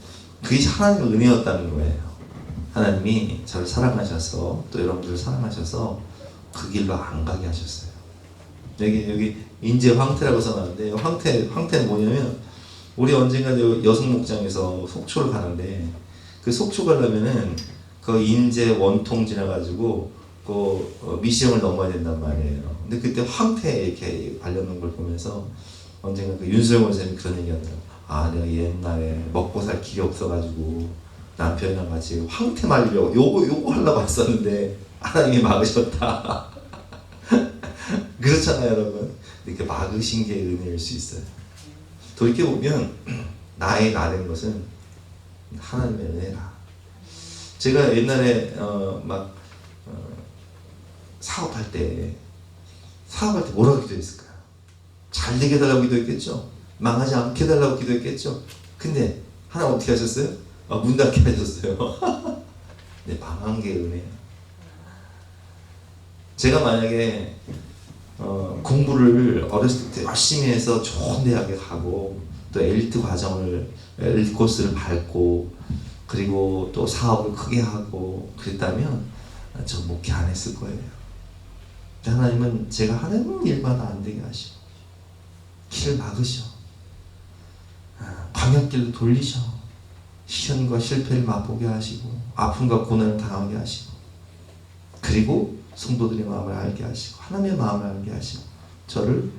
S5: 그게 하나님의 은혜였다는 거예요. 하나님이 저를 사랑하셔서, 또 여러분들을 사랑하셔서 그 길로 안 가게 하셨어요. 여기 인제 황태라고 써놨는데, 황태는 뭐냐면, 우리 언젠가 여성 목장에서 속초를 가는데, 그 속초 가려면은 그 인제 원통 지나가지고 미시령을 넘어야 된단 말이에요. 근데 그때 황태 이렇게 발려놓은 걸 보면서 언젠가 윤수영 원장님이 그런 얘기 하더라고요. 내가 옛날에 먹고 살 길이 없어가지고 남편이랑 같이 황태 말려고 요거 하려고 왔었는데 하나님이 막으셨다. 그렇잖아요, 여러분. 이렇게 막으신 게 은혜일 수 있어요. 돌이켜보면 나의 나된 것은 하나님의 은혜라. 제가 옛날에 사업할 때 뭐라고 기도했을까요? 잘 되게 해달라고 기도했겠죠? 망하지 않게 해달라고 기도했겠죠? 근데 하나님 어떻게 하셨어요? 문 닫게 하셨어요. 근데 망한 게 은혜야. 제가 만약에 공부를 어렸을 때 열심히 해서 좋은 대학에 가고, 또 엘리트 코스를 밟고, 그리고 또 사업을 크게 하고 그랬다면 저 목회 안 했을 거예요. 하나님은 제가 하는 일마다 안 되게 하시고 길을 막으셔, 광야길로 돌리셔, 시련과 실패를 맛보게 하시고 아픔과 고난을 당하게 하시고, 그리고 성도들의 마음을 알게 하시고 하나님의 마음을 알게 하시고 저를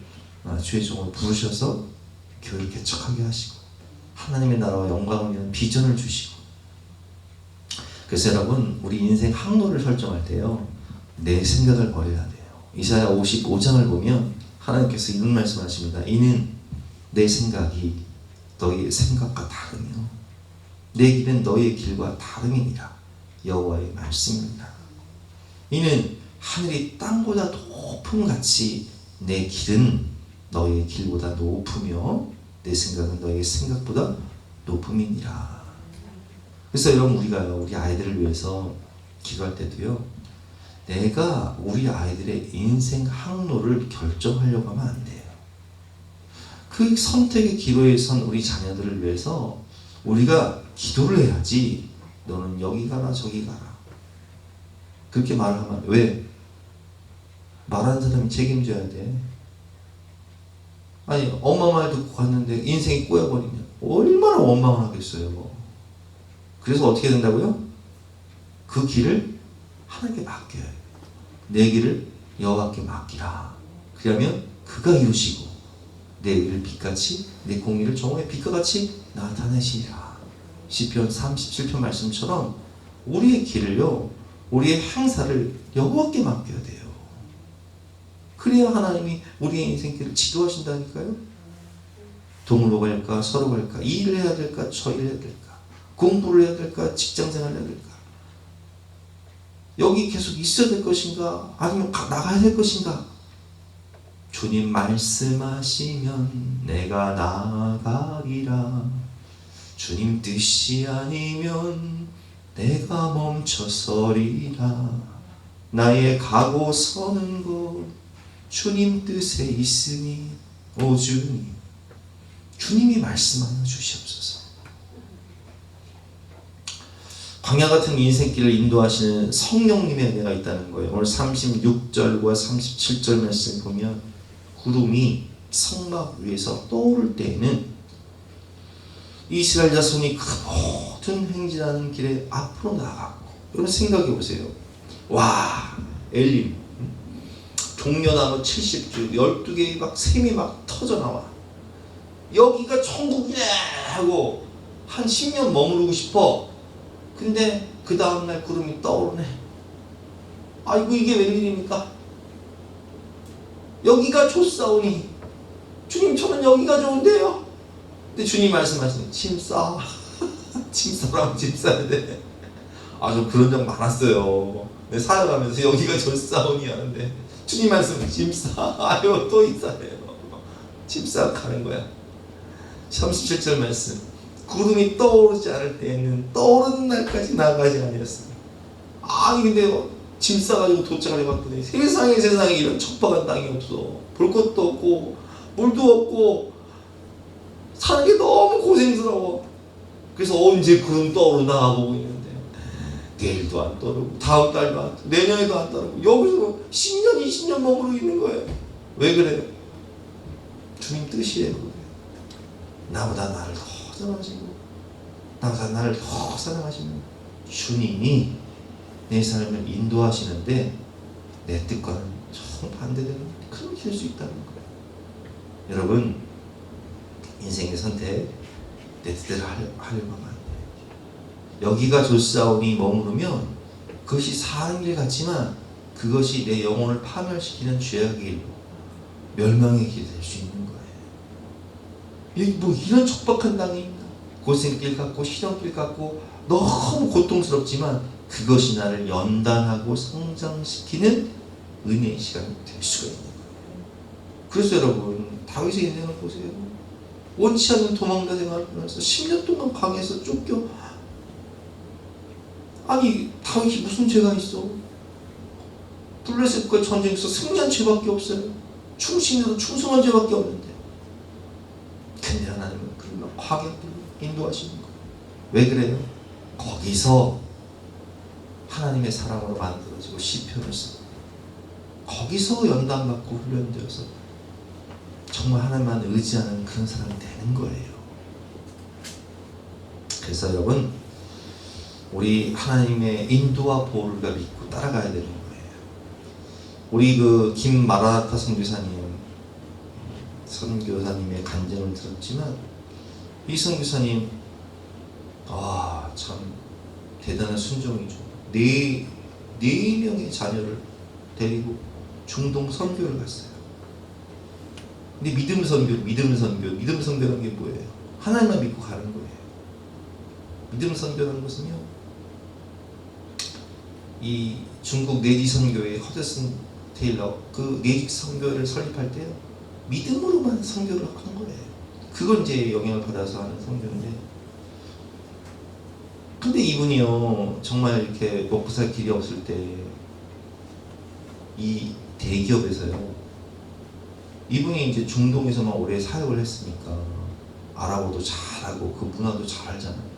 S5: 주의 종으로 부르셔서 교회를 개척하게 하시고 하나님의 나라와 영광을 위한 비전을 주시고. 그래서 여러분, 우리 인생 항로를 설정할 때요, 내 생각을 버려야 돼요. 이사야 55장을 보면 하나님께서 이런 말씀하십니다. 이는 내 생각이 너희의 생각과 다르며 내 길은 너희의 길과 다름이니라. 여호와의 말씀입니다. 이는 하늘이 땅보다 높음 같이 내 길은 너희의 길보다 높으며 내 생각은 너희의 생각보다 높음이니라. 그래서 여러분, 우리가 우리 아이들을 위해서 기도할 때도요, 내가 우리 아이들의 인생 항로를 결정하려고 하면 안 돼요. 그 선택의 기로에 선 우리 자녀들을 위해서 우리가 기도를 해야지, 너는 여기 가라 저기 가라 그렇게 말하면, 왜? 말하는 사람이 책임져야 돼. 아니, 엄마 말 듣고 갔는데 인생이 꼬여버리면 얼마나 원망하겠어요. 그래서 어떻게 된다고요? 그 길을 하나님께 맡겨요. 내 길을 여호와께 맡기라. 그러면 그가 이루시고 내 일을 빛같이, 내 공의를 정오의 빛과 같이 나타내시리라. 시편 37편 말씀처럼 우리의 길을요, 우리의 행사를 여호와께 맡겨야 돼요. 그래야 하나님이 우리의 인생길을 지도하신다니까요. 동으로 갈까 서로 갈까, 이 일을 해야 될까 저 일을 해야 될까, 공부를 해야 될까 직장생활을 해야 될까, 여기 계속 있어야 될 것인가 아니면 나가야 될 것인가. 주님 말씀하시면 내가 나아가리라. 주님 뜻이 아니면 내가 멈춰서리라. 나의 가고 서는 곳 주님 뜻에 있으니 오 주님, 주님이 말씀하여 주시옵소서. 광야 같은 인생길을 인도하시는 성령님의 은혜가 있다는 거예요. 오늘 36절과 37절 말씀 보면 구름이 성막 위에서 떠오를 때에는 이스라엘 자손이 그 모든 행진하는 길에 앞으로 나아갔고, 여러분 생각해 보세요. 와, 엘림 종려나무 70주 12개의 막 샘이 막 터져 나와. 여기가 천국이네 하고 한 10년 머무르고 싶어. 근데 그 다음날 구름이 떠오르네. 아이고 이게 웬일입니까? 여기가 좋사오니 주님 저는 여기가 좋은데요. 근데 주님 말씀하시는 짐 싸. 짐 싸라면 짐 싸야 돼. 저 그런 적 많았어요. 내 살아가면서 여기가 좋사오니 하는데 주님 말씀은 짐 싸. 아유 또 이사해요. 짐 싸 가는 거야. 37절 말씀. 구름이 떠오르지 않을 때에는 떠오르는 날까지 나가지 아니었습니다. 근데 짐 싸가지고 도착을 해봤더니 세상에 이런 척박한 땅이 없어. 볼 것도 없고 물도 없고 사는 게 너무 고생스러워. 그래서 언제 구름 떠오르나 보고 있는데 내일도 안 떠오르고 다음 달도 안 떠오르고 내년에도 안 떠오르고 여기서 10년 20년 머무르고 있는 거예요. 왜 그래요? 주님 뜻이에요. 나보다 나를 더 사랑하시고 나보다 나를 더 사랑하시는 주님이 내 삶을 인도하시는데 내 뜻과는 정반대되는 큰 길 수 있다는 거예요. 여러분, 인생의 선택 내 뜻대로 하려고 하면 안 돼요. 여기가 좋사오니 머무르면 그것이 사는 길 같지만 그것이 내 영혼을 파멸시키는 죄악의 길로 멸망의 길이 될 수 있는 거예요. 여기 뭐 이런 척박한 땅이 있나? 고생길 같고 시련길 같고 너무 고통스럽지만 그것이 나를 연단하고 성장시키는 은혜의 시간이 될 수가 있는 거예요. 그래서 여러분, 다윗의 인생을 보세요. 원치 않는 도망자 생활을 하면서 10년 동안 강에서 쫓겨. 다윗이 무슨 죄가 있어? 블레셋과 전쟁에서 승리한 죄밖에 없어요. 충신에도 충성한 죄밖에 없는데. 근데 하나님은 그를 광야로 인도하시는 거예요. 왜 그래요? 거기서 하나님의 사랑으로 만들어지고 시편을 쓰고 거기서 연단받고 훈련되어서 정말 하나님만 의지하는 그런 사람이 되는 거예요. 그래서 여러분, 우리 하나님의 인도와 보호를 믿고 따라가야 되는 거예요. 우리 김마라나타 선교사님의 간증을 들었지만 이 선교사님 참 대단한 순종이죠. 네 명의 자녀를 데리고 중동 선교를 갔어요. 근데 믿음 선교라는 게 뭐예요? 하나님만 믿고 가는 거예요. 믿음 선교라는 것은요, 이 중국 내지 선교의 허드슨 테일러 그 내직 선교를 설립할 때 믿음으로만 선교를 하는 거예요. 그걸 이제 영향을 받아서 하는 선교인데, 근데 이분이요 정말 이렇게 먹고 살 길이 없을 때 이 대기업에서요, 이분이 이제 중동에서만 오래 사역을 했으니까 아랍어도 잘하고 그 문화도 잘 알잖아요.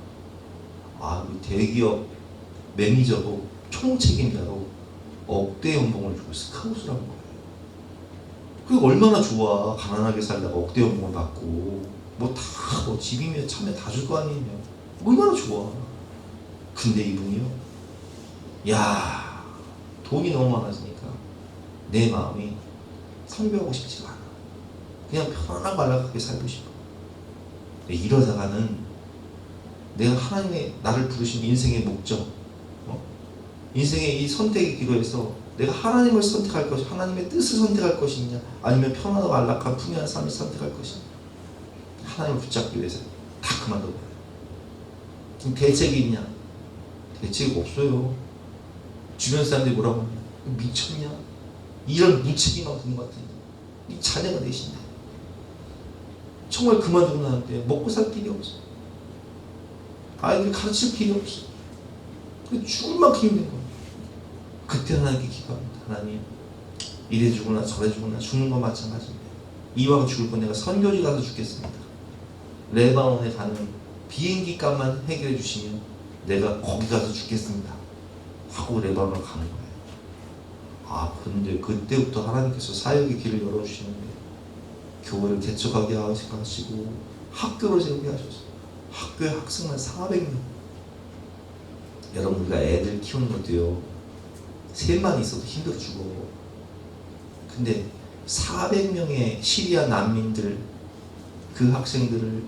S5: 아, 이 대기업 매니저로 총책임자로 억대 연봉을 주고 스카웃을 한 거예요. 그게 얼마나 좋아. 가난하게 살다가 억대 연봉을 받고 뭐 집이며 차며 다 줄 거 아니에요. 얼마나 좋아. 근데 이분이요, 야, 돈이 너무 많아지니까 내 마음이 선교하고 싶지가 않아. 그냥 편안하고 안락하게 살고 싶어. 이러다가는 내가 하나님의 나를 부르신 인생의 목적, 인생의 이 선택의 기로에서 내가 하나님을 선택할 것이, 하나님의 뜻을 선택할 것이냐, 아니면 편안하고 안락한 풍요한 삶을 선택할 것이냐, 하나님을 붙잡기 위해서 다 그만둬버려요. 그럼 대책이 있냐? 대책이 없어요. 주변 사람들이 뭐라고 하냐? 미쳤냐? 이런 무책임한 분 같은 이 자녀가 되신데 정말 그만두고 나는데 먹고 살 길이 없어. 아이들 가르칠 길이 없어. 죽을 만큼 힘든 거예요. 그때 하나님께 기도합니다. 하나님, 이래 죽으나 저래 죽으나 죽는 건 마찬가지인데 이왕 죽을 건 내가 선교지 가서 죽겠습니다. 레바논에 가는 비행기 값만 해결해 주시면 내가 거기 가서 죽겠습니다 하고 레바논을 가는 거예요. 아, 근데 그때부터 하나님께서 사역의 길을 열어주시는데 교회를 개척하게 하시고 학교를 세우게 하셨어요. 학교에 학생만 400명. 여러분, 우리가 애들 키우는 것도요, 셋만 있어도 힘들어 죽어. 근데 400명의 시리아 난민들, 그 학생들을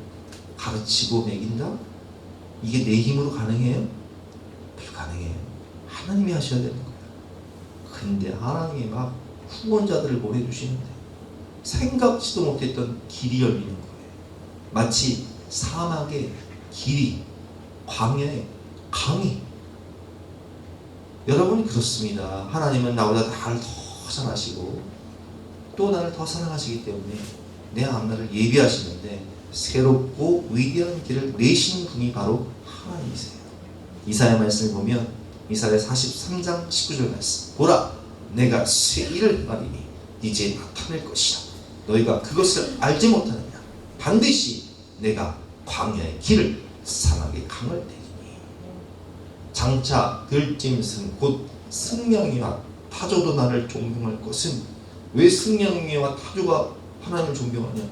S5: 가르치고 먹인다? 이게 내 힘으로 가능해요? 불가능해요. 하나님이 하셔야 되는 거예요. 근데 하나님이 막 후원자들을 보내주시는데 생각지도 못했던 길이 열리는 거예요. 마치 사막의 길이, 광야의 강이. 여러분이 그렇습니다. 하나님은 나보다 나를 더 잘 아시고 또 나를 더 사랑하시기 때문에 내 앞날을 예비하시는데 새롭고 위대한 길을 내신 분이 바로 하나님이세요. 이사야 말씀을 보면 이사야 43장 19절 말씀, 보라, 내가 새 일을 행하리니 이제 나타낼 것이다. 너희가 그것을 알지 못하느냐? 반드시 내가 광야의 길을 사막의 강을 내리니. 장차 들짐승 곧 승냥이와 타조도 나를 존경할 것은, 왜 승냥이와 타조가 하나님을 존경하냐?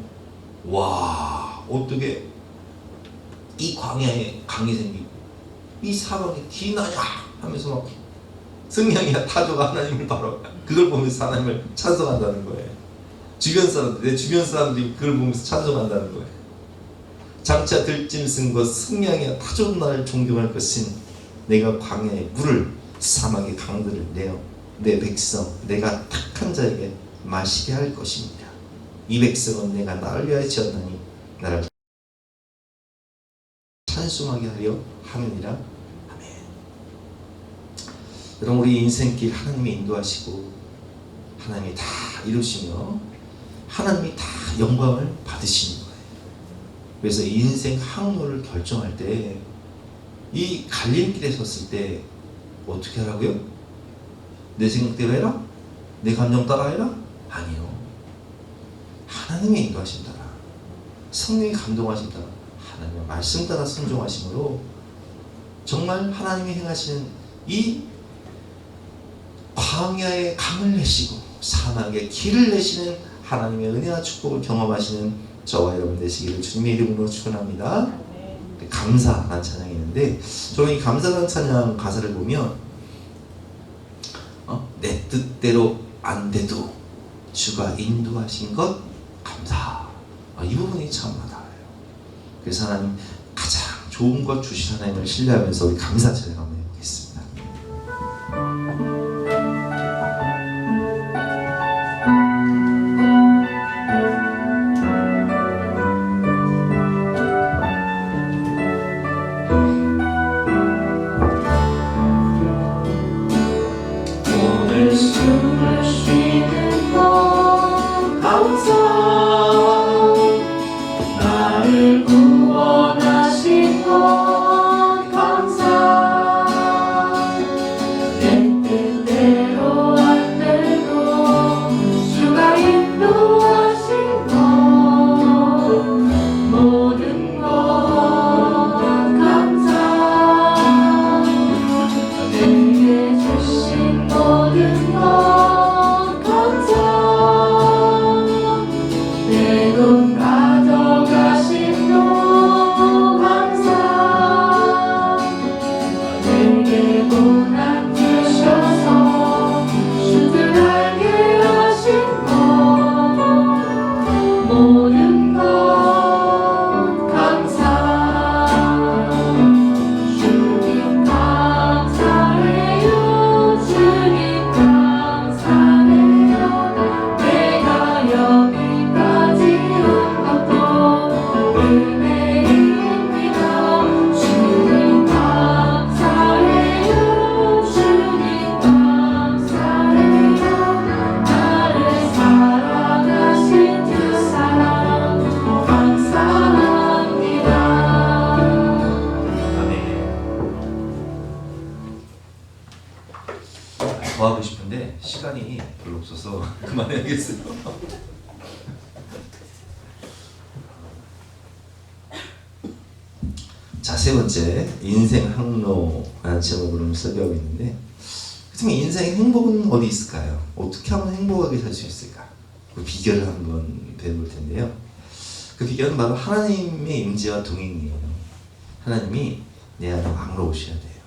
S5: 와, 어떻게 이 광야에 강이 생기고 이 사막에 길이 나냐 하면서 막 승냥이와 타조가 하나님을 바로 그걸 보면서 하나님을 찬송한다는 거예요. 주변 사람들, 내 주변 사람들이 그걸 보면서 찬송한다는 거예요. 장차 들짐승 곧 승냥이와 타조도 나를 존경할 것은 내가 광야의 물을 사막의 강들을 내어 내 백성 내가 택한 자에게 마시게 할 것입니다. 이 백성은 내가 나를 위하여 지었나니 나를 찬송하게 하려 함이니라. 아멘. 여러분, 우리 인생길 하나님이 인도하시고 하나님이 다 이루시며 하나님이 다 영광을 받으시는 거예요. 그래서 인생 항로를 결정할 때 이 갈림길에 섰을 때 어떻게 하라고요? 내 생각대로 해라? 내 감정 따라 해라? 아니요. 하나님의 인도하심 따라, 성령이 감동하심 따라, 하나님의 말씀 따라 순종하심으로 정말 하나님이 행하시는 이 광야의 강을 내시고 사막의 길을 내시는 하나님의 은혜와 축복을 경험하시는 저와 여러분 되시기를 주님의 이름으로 축원합니다. 감사라는 찬양이 있는데, 저는 이 감사라는 찬양 가사를 보면 내 뜻대로 안 돼도 주가 인도하신 것 감사, 이 부분이 참 와닿아요. 그래서 하나님 가장 좋은 것 주신 하나님을 신뢰하면서 우리 감사 찬양 한번 해보겠습니다. 더 하고 싶은데 시간이 별로 없어서 그만해야겠어요. 자, 세 번째, 인생 항로라는 제목으로 설교하고 있는데, 그렇다면 인생의 행복은 어디 있을까요? 어떻게 하면 행복하게 살 수 있을까? 그 비결을 한번 배워볼 텐데요. 그 비결은 바로 하나님의 임재와 동행이에요. 하나님이 내 안에 왕으로 오셔야 돼요.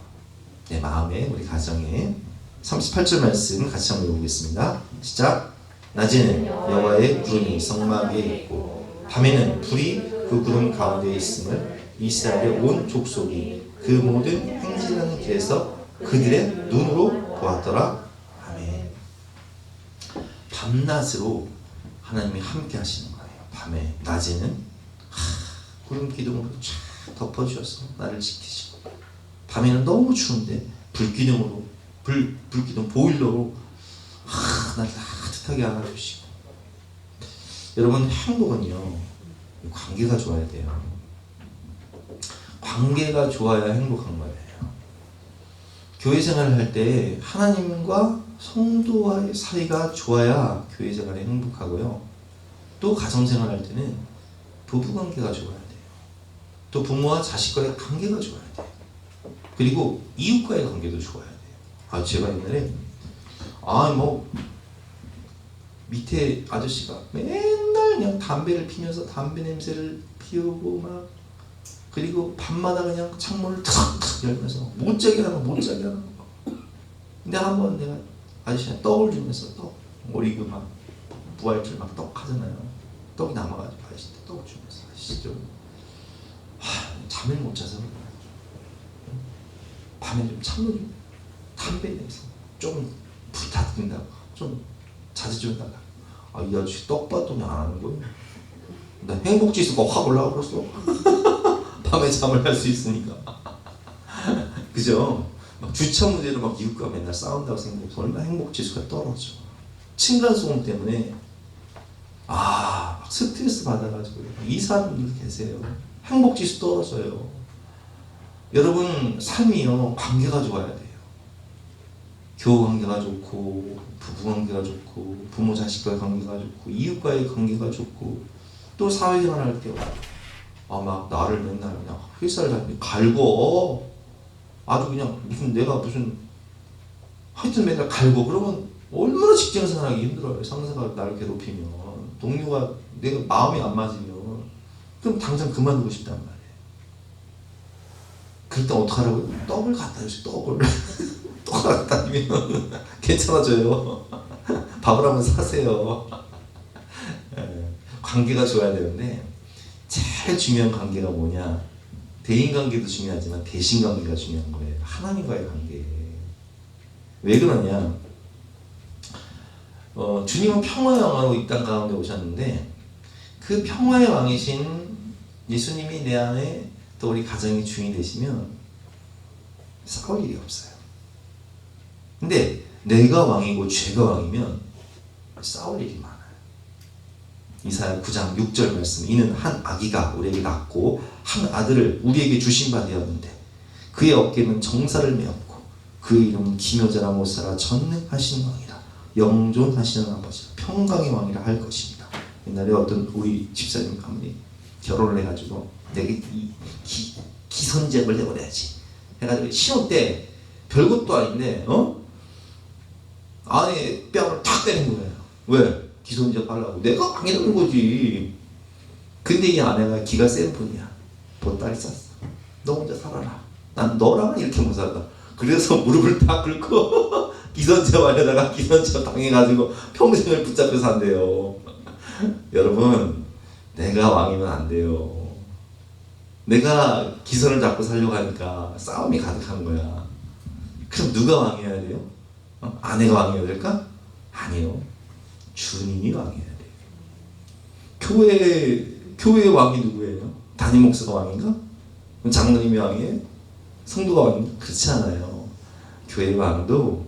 S5: 내 마음에, 우리 가정에. 38절 말씀 같이 한번 읽어보겠습니다. 시작. 낮에는 여호와의 구름이 성막 위에 있고 밤에는 불이 그 구름 가운데 있음을 이스라엘의 온 족속이 그 모든 행진하는 길에서 그들의 눈으로 보았더라. 아멘. 밤낮으로 하나님이 함께 하시는 거예요. 밤에, 낮에는 구름 기둥으로 쫙 덮어주셔서 나를 지키시고, 밤에는 너무 추운데 불기둥으로, 불기둥 보일러로 나를 따뜻하게 안아주시고. 여러분, 행복은요, 관계가 좋아야 돼요. 관계가 좋아야 행복한 거예요. 교회 생활을 할 때 하나님과 성도와의 사이가 좋아야 교회 생활에 행복하고요. 또 가정 생활할 때는 부부 관계가 좋아야 돼요. 또 부모와 자식과의 관계가 좋아야 돼요. 그리고 이웃과의 관계도 좋아야 돼요. 제가 옛날에 밑에 아저씨가 맨날 그냥 담배를 피면서 담배 냄새를 피우고 막, 그리고 밤마다 그냥 창문을 탁탁 열면서 못 자게 하는 거. 근데 한번 내가 아저씨한테 떡을 주면서 오리고 막 부활절 막 떡 하잖아요. 떡이 남아가지고 아저씨한테 떡을 주면서, 아저씨 좀 잠을 못 자서 밤에 좀 창문 좀 담배 냄새 좀 부탁드린다고 좀 자주 좀 달라. 이 아저씨 떡 봤더니 안 하는 거예요. 나 행복지수가 확 올라가 버렸어. 밤에 잠을 할 수 있으니까. 그죠? 막 주차 문제로 막 이웃과 맨날 싸운다고 생각해서 얼마나 행복지수가 떨어져. 층간소음 때문에 막 스트레스 받아가지고 이사하는 분들 계세요. 행복지수 떨어져요. 여러분, 삶이요, 관계가 좋아야 돼요. 교우 관계가 좋고, 부부 관계가 좋고, 부모 자식과의 관계가 좋고, 이웃과의 관계가 좋고, 또 사회생활 할 때 막 나를 맨날 그냥 회사를 다니며 갈고, 아주 그냥 하여튼 맨날 갈고, 그러면 얼마나 직장 생활하기 힘들어요. 상사가 나를 괴롭히면, 동료가 내가 마음이 안 맞으면, 그럼 당장 그만두고 싶단 말이에요. 그럴 때 어떡하라고요? 떡을 갖다 주세요. 떡을 갖다 주면 괜찮아져요. 밥을 한번 사세요. 관계가 좋아야 되는데, 제일 중요한 관계가 뭐냐? 대인관계도 중요하지만 대신관계가 중요한 거예요. 하나님과의 관계. 왜 그러냐? 주님은 평화의 왕으로 이 땅 가운데 오셨는데, 그 평화의 왕이신 예수님이 내 안에, 또 우리 가정의 주인이 되시면 싸울 일이 없어요. 근데 내가 왕이고 죄가 왕이면 싸울 일이 많아요. 이사야 9장 6절 말씀, 이는 한 아기가 우리에게 낳고 한 아들을 우리에게 주신 바 되었는데 그의 어깨는 정사를 메었고 그의 이름은 기묘자라 못살아 전능하신 왕이라 영존하시는 아버지라 평강의 왕이라 할 것입니다. 옛날에 어떤 우리 집사님 아무리 결혼을 해가지고 내게 기선제압을 해버려야지 해가지고 신혼 때 별것도 아닌데 아내 뺨을 탁 때린 거예요. 왜? 기선제압 하려고. 내가 왕이라는 거지. 근데 이 아내가 기가 센 분이야. 보따리 쌌어. 너 혼자 살아라. 난 너랑은 이렇게 못 살다. 그래서 무릎을 딱 꿇고 기선제압 하려다가 기선제압 당해가지고 평생을 붙잡혀 산대요. 여러분, 내가 왕이면 안 돼요. 내가 기선을 잡고 살려고 하니까 싸움이 가득한 거야. 그럼 누가 왕이어야 돼요? 아내가 왕이어야 될까? 아니요. 주님이 왕이어야 돼요. 교회의 왕이 누구예요? 담임 목사가 왕인가? 장로님이 왕이에요? 성도가 왕인가? 그렇지 않아요. 교회의 왕도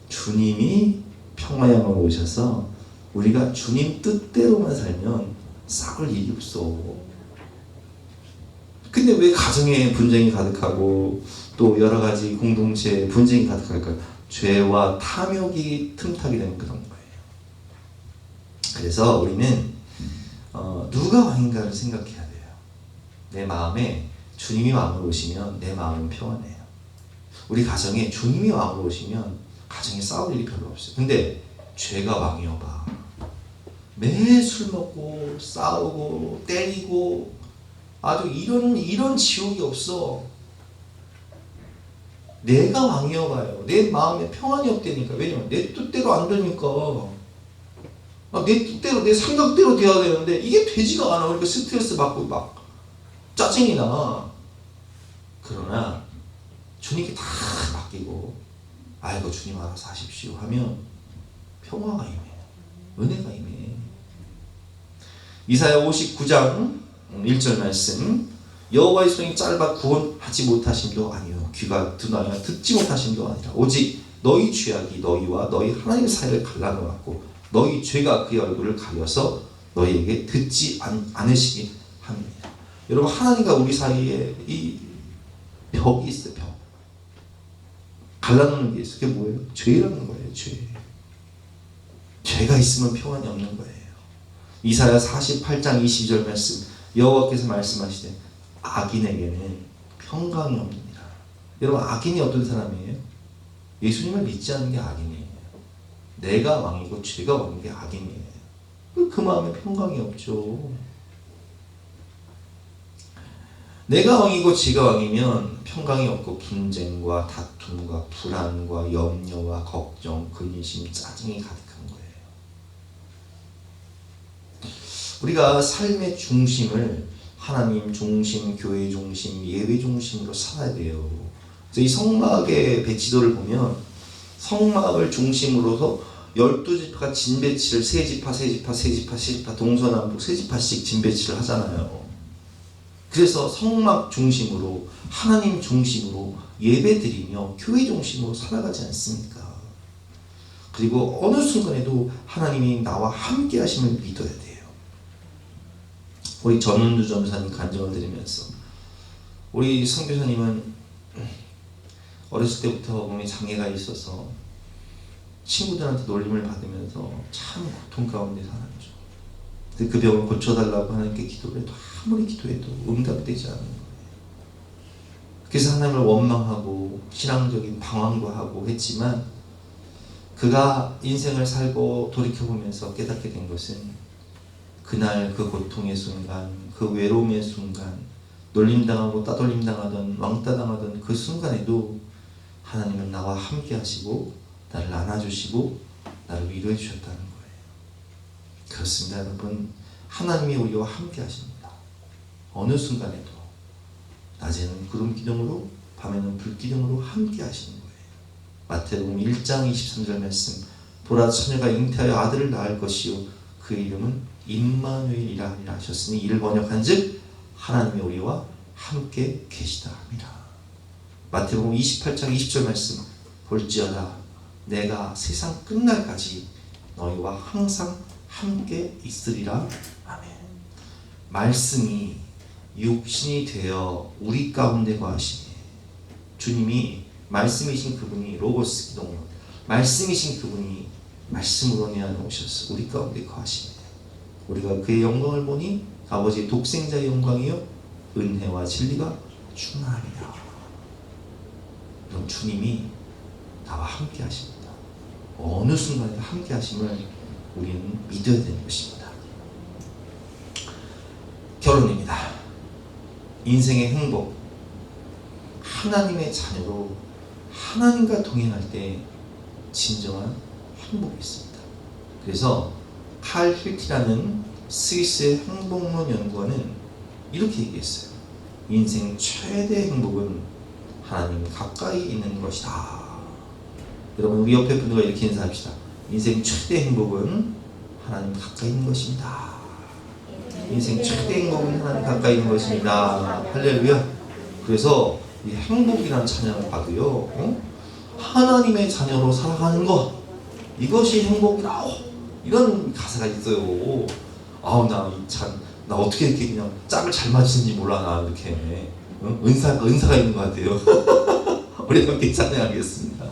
S5: 주님이 평화의 왕으로 오셔서 우리가 주님 뜻대로만 살면 싸울 일이 없어. 근데 왜 가정에 분쟁이 가득하고 또 여러 가지 공동체에 분쟁이 가득할까요? 죄와 탐욕이 틈타게 되는 그런 거예요. 그래서 우리는 누가 왕인가를 생각해야 돼요. 내 마음에 주님이 왕으로 오시면 내 마음은 평안해요. 우리 가정에 주님이 왕으로 오시면 가정에 싸울 일이 별로 없어요. 근데 죄가 왕이어봐. 매일 술 먹고 싸우고 때리고 아주 이런 지옥이 없어. 내가 왕이어봐요. 내 마음에 평안이 없다니까. 왜냐면 내 뜻대로 안 되니까. 내 뜻대로 내 생각대로 돼야 되는데 이게 되지가 않아. 그러니까 스트레스 받고 막 짜증이 나. 그러나 주님께 다 맡기고 아이고 주님 알아서 하십시오 하면 평화가 임해요. 은혜가 임해. 이사야 59장 1절 말씀. 여호와의 손이 짧아 구원하지 못하심도 아니요 귀가 둔하여 듣지 못하심도 아니라 오직 너희 죄악이 너희와 너희 하나님 사이를 갈라놓았고 너희 죄가 그의 얼굴을 가려서 너희에게 듣지 않으시게 합니다. 여러분 하나님과 우리 사이에 이 벽이 있어요. 벽. 갈라놓는 게 있어요. 그게 뭐예요? 죄라는 거예요. 죄. 죄가 있으면 평안이 없는 거예요. 이사야 48장 22절 말씀. 여호와께서 말씀하시되 악인에게는 평강이 없느니라. 여러분 악인이 어떤 사람이에요? 예수님을 믿지 않는 게 악인이에요. 내가 왕이고 죄가 왕인 게 악인이에요. 그 마음에 평강이 없죠. 내가 왕이고 죄가 왕이면 평강이 없고 분쟁과 다툼과 불안과 염려와 걱정, 근심, 짜증이 가득한 거예요. 우리가 삶의 중심을 하나님 중심, 교회 중심, 예배 중심으로 살아야 돼요. 그래서 이 성막의 배치도를 보면 성막을 중심으로서 12지파가 진배치를 세지파 동서남북 세지파씩 진배치를 하잖아요. 그래서 성막 중심으로 하나님 중심으로 예배드리며 교회 중심으로 살아가지 않습니까? 그리고 어느 순간에도 하나님이 나와 함께 하심을 믿어야 돼요. 우리 전은주 전사님 간증을 드리면서 우리 선교사님은 어렸을 때부터 몸에 장애가 있어서 친구들한테 놀림을 받으면서 참 고통 가운데 살았죠. 근데 그 병을 고쳐달라고 하나님께 기도를 해도 아무리 기도해도 응답되지 않는 거예요. 그래서 하나님을 원망하고 신앙적인 방황도 하고 했지만 그가 인생을 살고 돌이켜보면서 깨닫게 된 것은 그날 그 고통의 순간, 그 외로움의 순간, 놀림당하고 따돌림당하던 왕따당하던 그 순간에도 하나님은 나와 함께 하시고 나를 안아주시고 나를 위로해 주셨다는 거예요. 그렇습니다 여러분. 하나님이 우리와 함께 하십니다. 어느 순간에도 낮에는 구름 기둥으로 밤에는 불 기둥으로 함께 하시는 거예요. 마태복음 1장 23절 말씀. 보라 처녀가 잉태하여 아들을 낳을 것이요 그 이름은 임마누엘이라 하니라 하셨으니 이를 번역한즉 하나님이 우리와 함께 계시다 합니다. 마태복음 28장 20절 말씀. 볼지어다 내가 세상 끝날까지 너희와 항상 함께 있으리라. 아멘. 말씀이 육신이 되어 우리 가운데 거하시니 주님이 말씀이신 그분이 로고스 기독론 말씀이신 그분이 말씀으로 내 안에 오셔서 우리 가운데 거하시니 우리가 그의 영광을 보니 아버지의 독생자의 영광이요 은혜와 진리가 충만합니다. 그럼 주님이 나와 함께 하십니다. 어느 순간에도 함께 하심을 우리는 믿어야 되는 것입니다. 결론입니다. 인생의 행복, 하나님의 자녀로 하나님과 동행할 때 진정한 행복이 있습니다. 그래서 칼 힐티라는 스위스의 행복론 연구원은 이렇게 얘기했어요. 인생 최대 행복은 하나님 가까이 있는 것이다. 여러분 우리 옆에 분들과 이렇게 인사합시다. 인생 최대 행복은 하나님 가까이 있는 것입니다. 인생 최대 행복은 하나님 가까이 있는 것입니다. 할렐루야. 그래서 이 행복이라는 찬양을 봐도요, 하나님의 자녀로 살아가는 것, 이것이 행복이다. 이런 가사가 있어요. 아우 나 어떻게 이렇게 그냥 짝을 잘 맞추는지 몰라. 나 이렇게 은사가 있는 것 같아요. 우리 함께 찬양하겠습니다.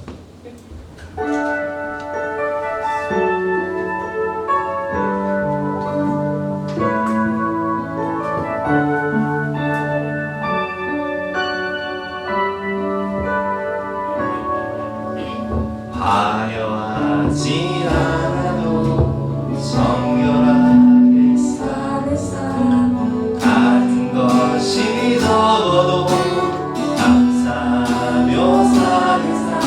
S5: 화려하지 않아도 정결하게 사는 삶 같은 것이 적어도 감사하며 사는 삶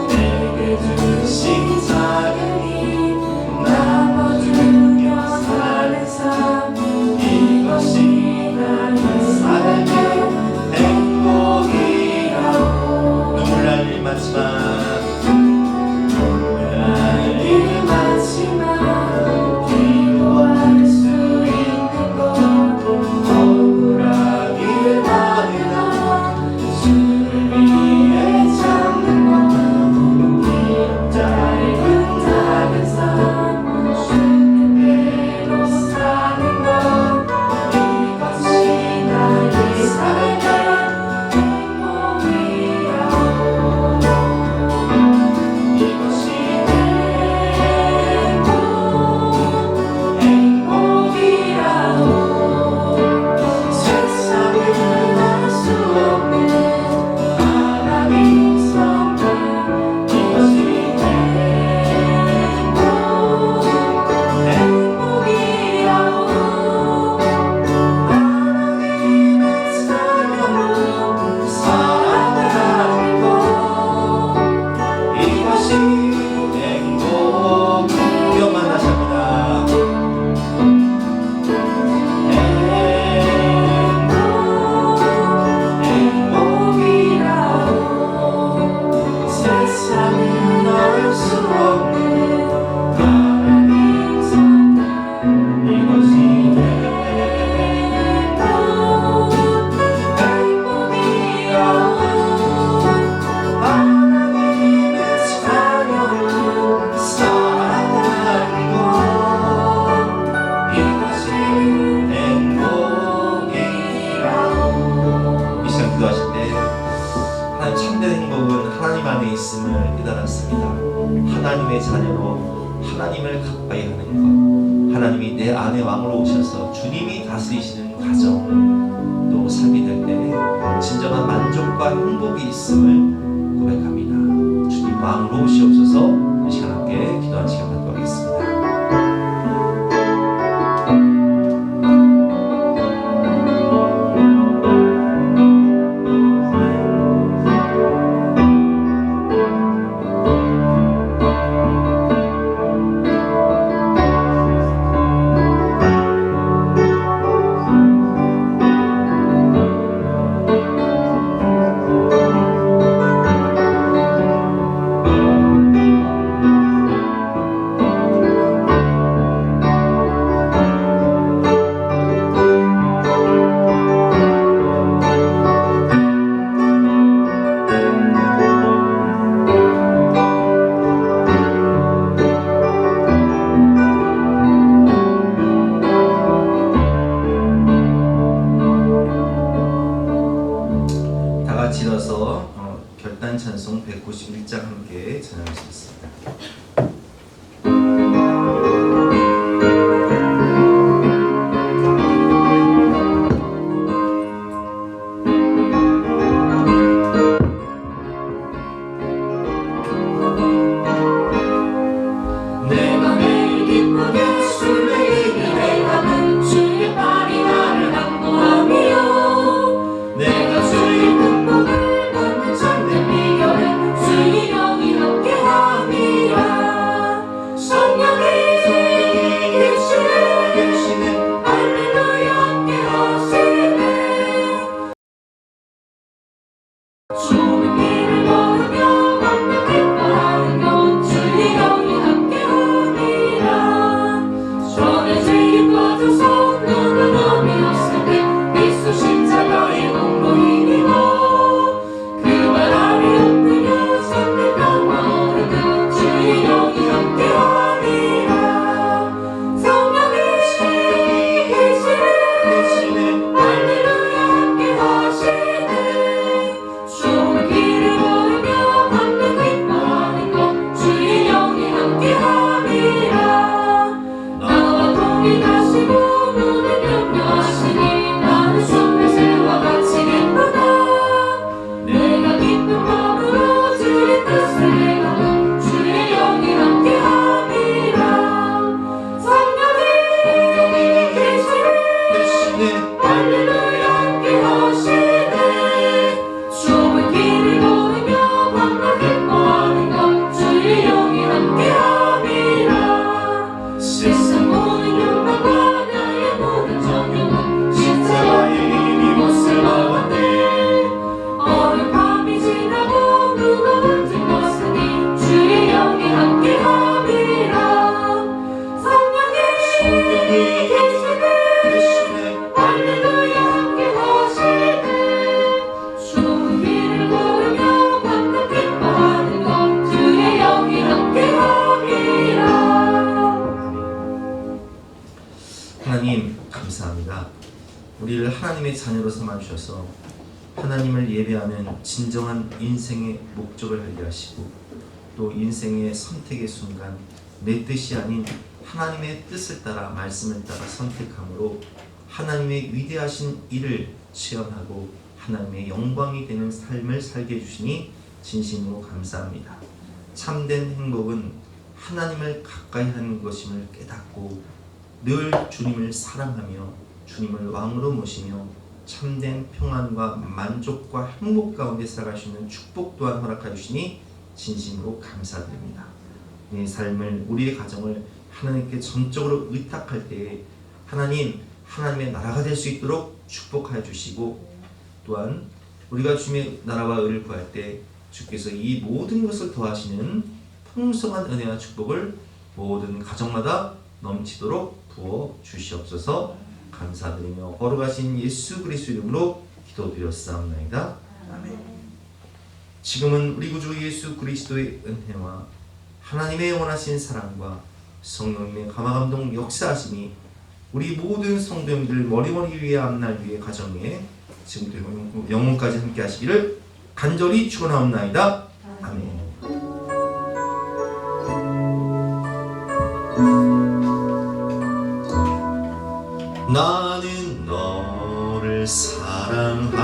S5: 내게 주신 작은 힘 나눠주며 사는 삶 이것이 나의 삶의 행복이라고 눈물 날 일 많지만 기도할 수 있는 것 억울하길 많으나 주를 위해 참는 것 이 짧은 작은 삶 주는 대로 사는 것 이것이 나의 삶의 행복이라고 이것이 세상은 알 수 없는 하나님 성품 이것이 행복이라고 하나님의 자녀로 살아가는 것 이것이 행복 위험한 다시 합니다. 행복이라고 세상은 알 수 없는 하나님 성품 이것이 행복이라고 하나님의 자녀로 살아가는 것 이것이 행복이라고 이 시간 기도하실 때 하나님 참된 행복은 하나님 안에 있음을 깨달았습니다. 하나님의 자녀로 하나님을 가까이 하는 것 하나님이 내 안에 왕으로 오셔서 주님이 다스리시는 가정 또 삶이 될 때 진정한 만족과 행복이 있음을 고백합니다. 주님 왕으로 오시옵소서. 이 시간 함께 기도하는 시간 갖도록 하겠습니다. 결단 찬송 191장 함께 찬양하시겠습니다.
S7: 내가 매일 기쁘게 술래이니 내가 주의 발이 나를 강구하며 내가 주의 눈목을 받는 참된 비결에 주의 영이 함께함이라
S1: 우리를 하나님의 자녀로 삼아주셔서 하나님을 예배하는 진정한 인생의 목적을 알게 하시고 또 인생의 선택의 순간 내 뜻이 아닌 하나님의 뜻을 따라 말씀을 따라 선택함으로 하나님의 위대하신 일을 체험하고 하나님의 영광이 되는 삶을 살게 해주시니 진심으로 감사합니다. 참된 행복은 하나님을 가까이 하는 것임을 깨닫고 늘 주님을 사랑하며 주님을 왕으로 모시며 참된 평안과 만족과 행복 가운데 살아갈 수 있는 축복 또한 허락해 주시니 진심으로 감사드립니다. 이 삶을 우리의 가정을 하나님께 전적으로 의탁할 때에 하나님의 나라가 될 수 있도록 축복하여 주시고 또한 우리가 주님의 나라와 의를 구할 때 주께서 이 모든 것을 더하시는 풍성한 은혜와 축복을 모든 가정마다 넘치도록 부어 주시옵소서. 감사드리며 거룩하신 예수 그리스도 이름으로 기도드렸사옵나이다.
S2: 아멘.
S1: 지금은 우리 구주 예수 그리스도의 은혜와 하나님의 영원하신 사랑과 성령님의 감화감동 역사하심이 우리 모든 성도님들 머리머리 위에 앞날 위에 가정 위에 지금부터 영원까지 함께 하시기를 간절히 축원하옵나이다. 아멘.
S5: 나는 너를 사랑하리라.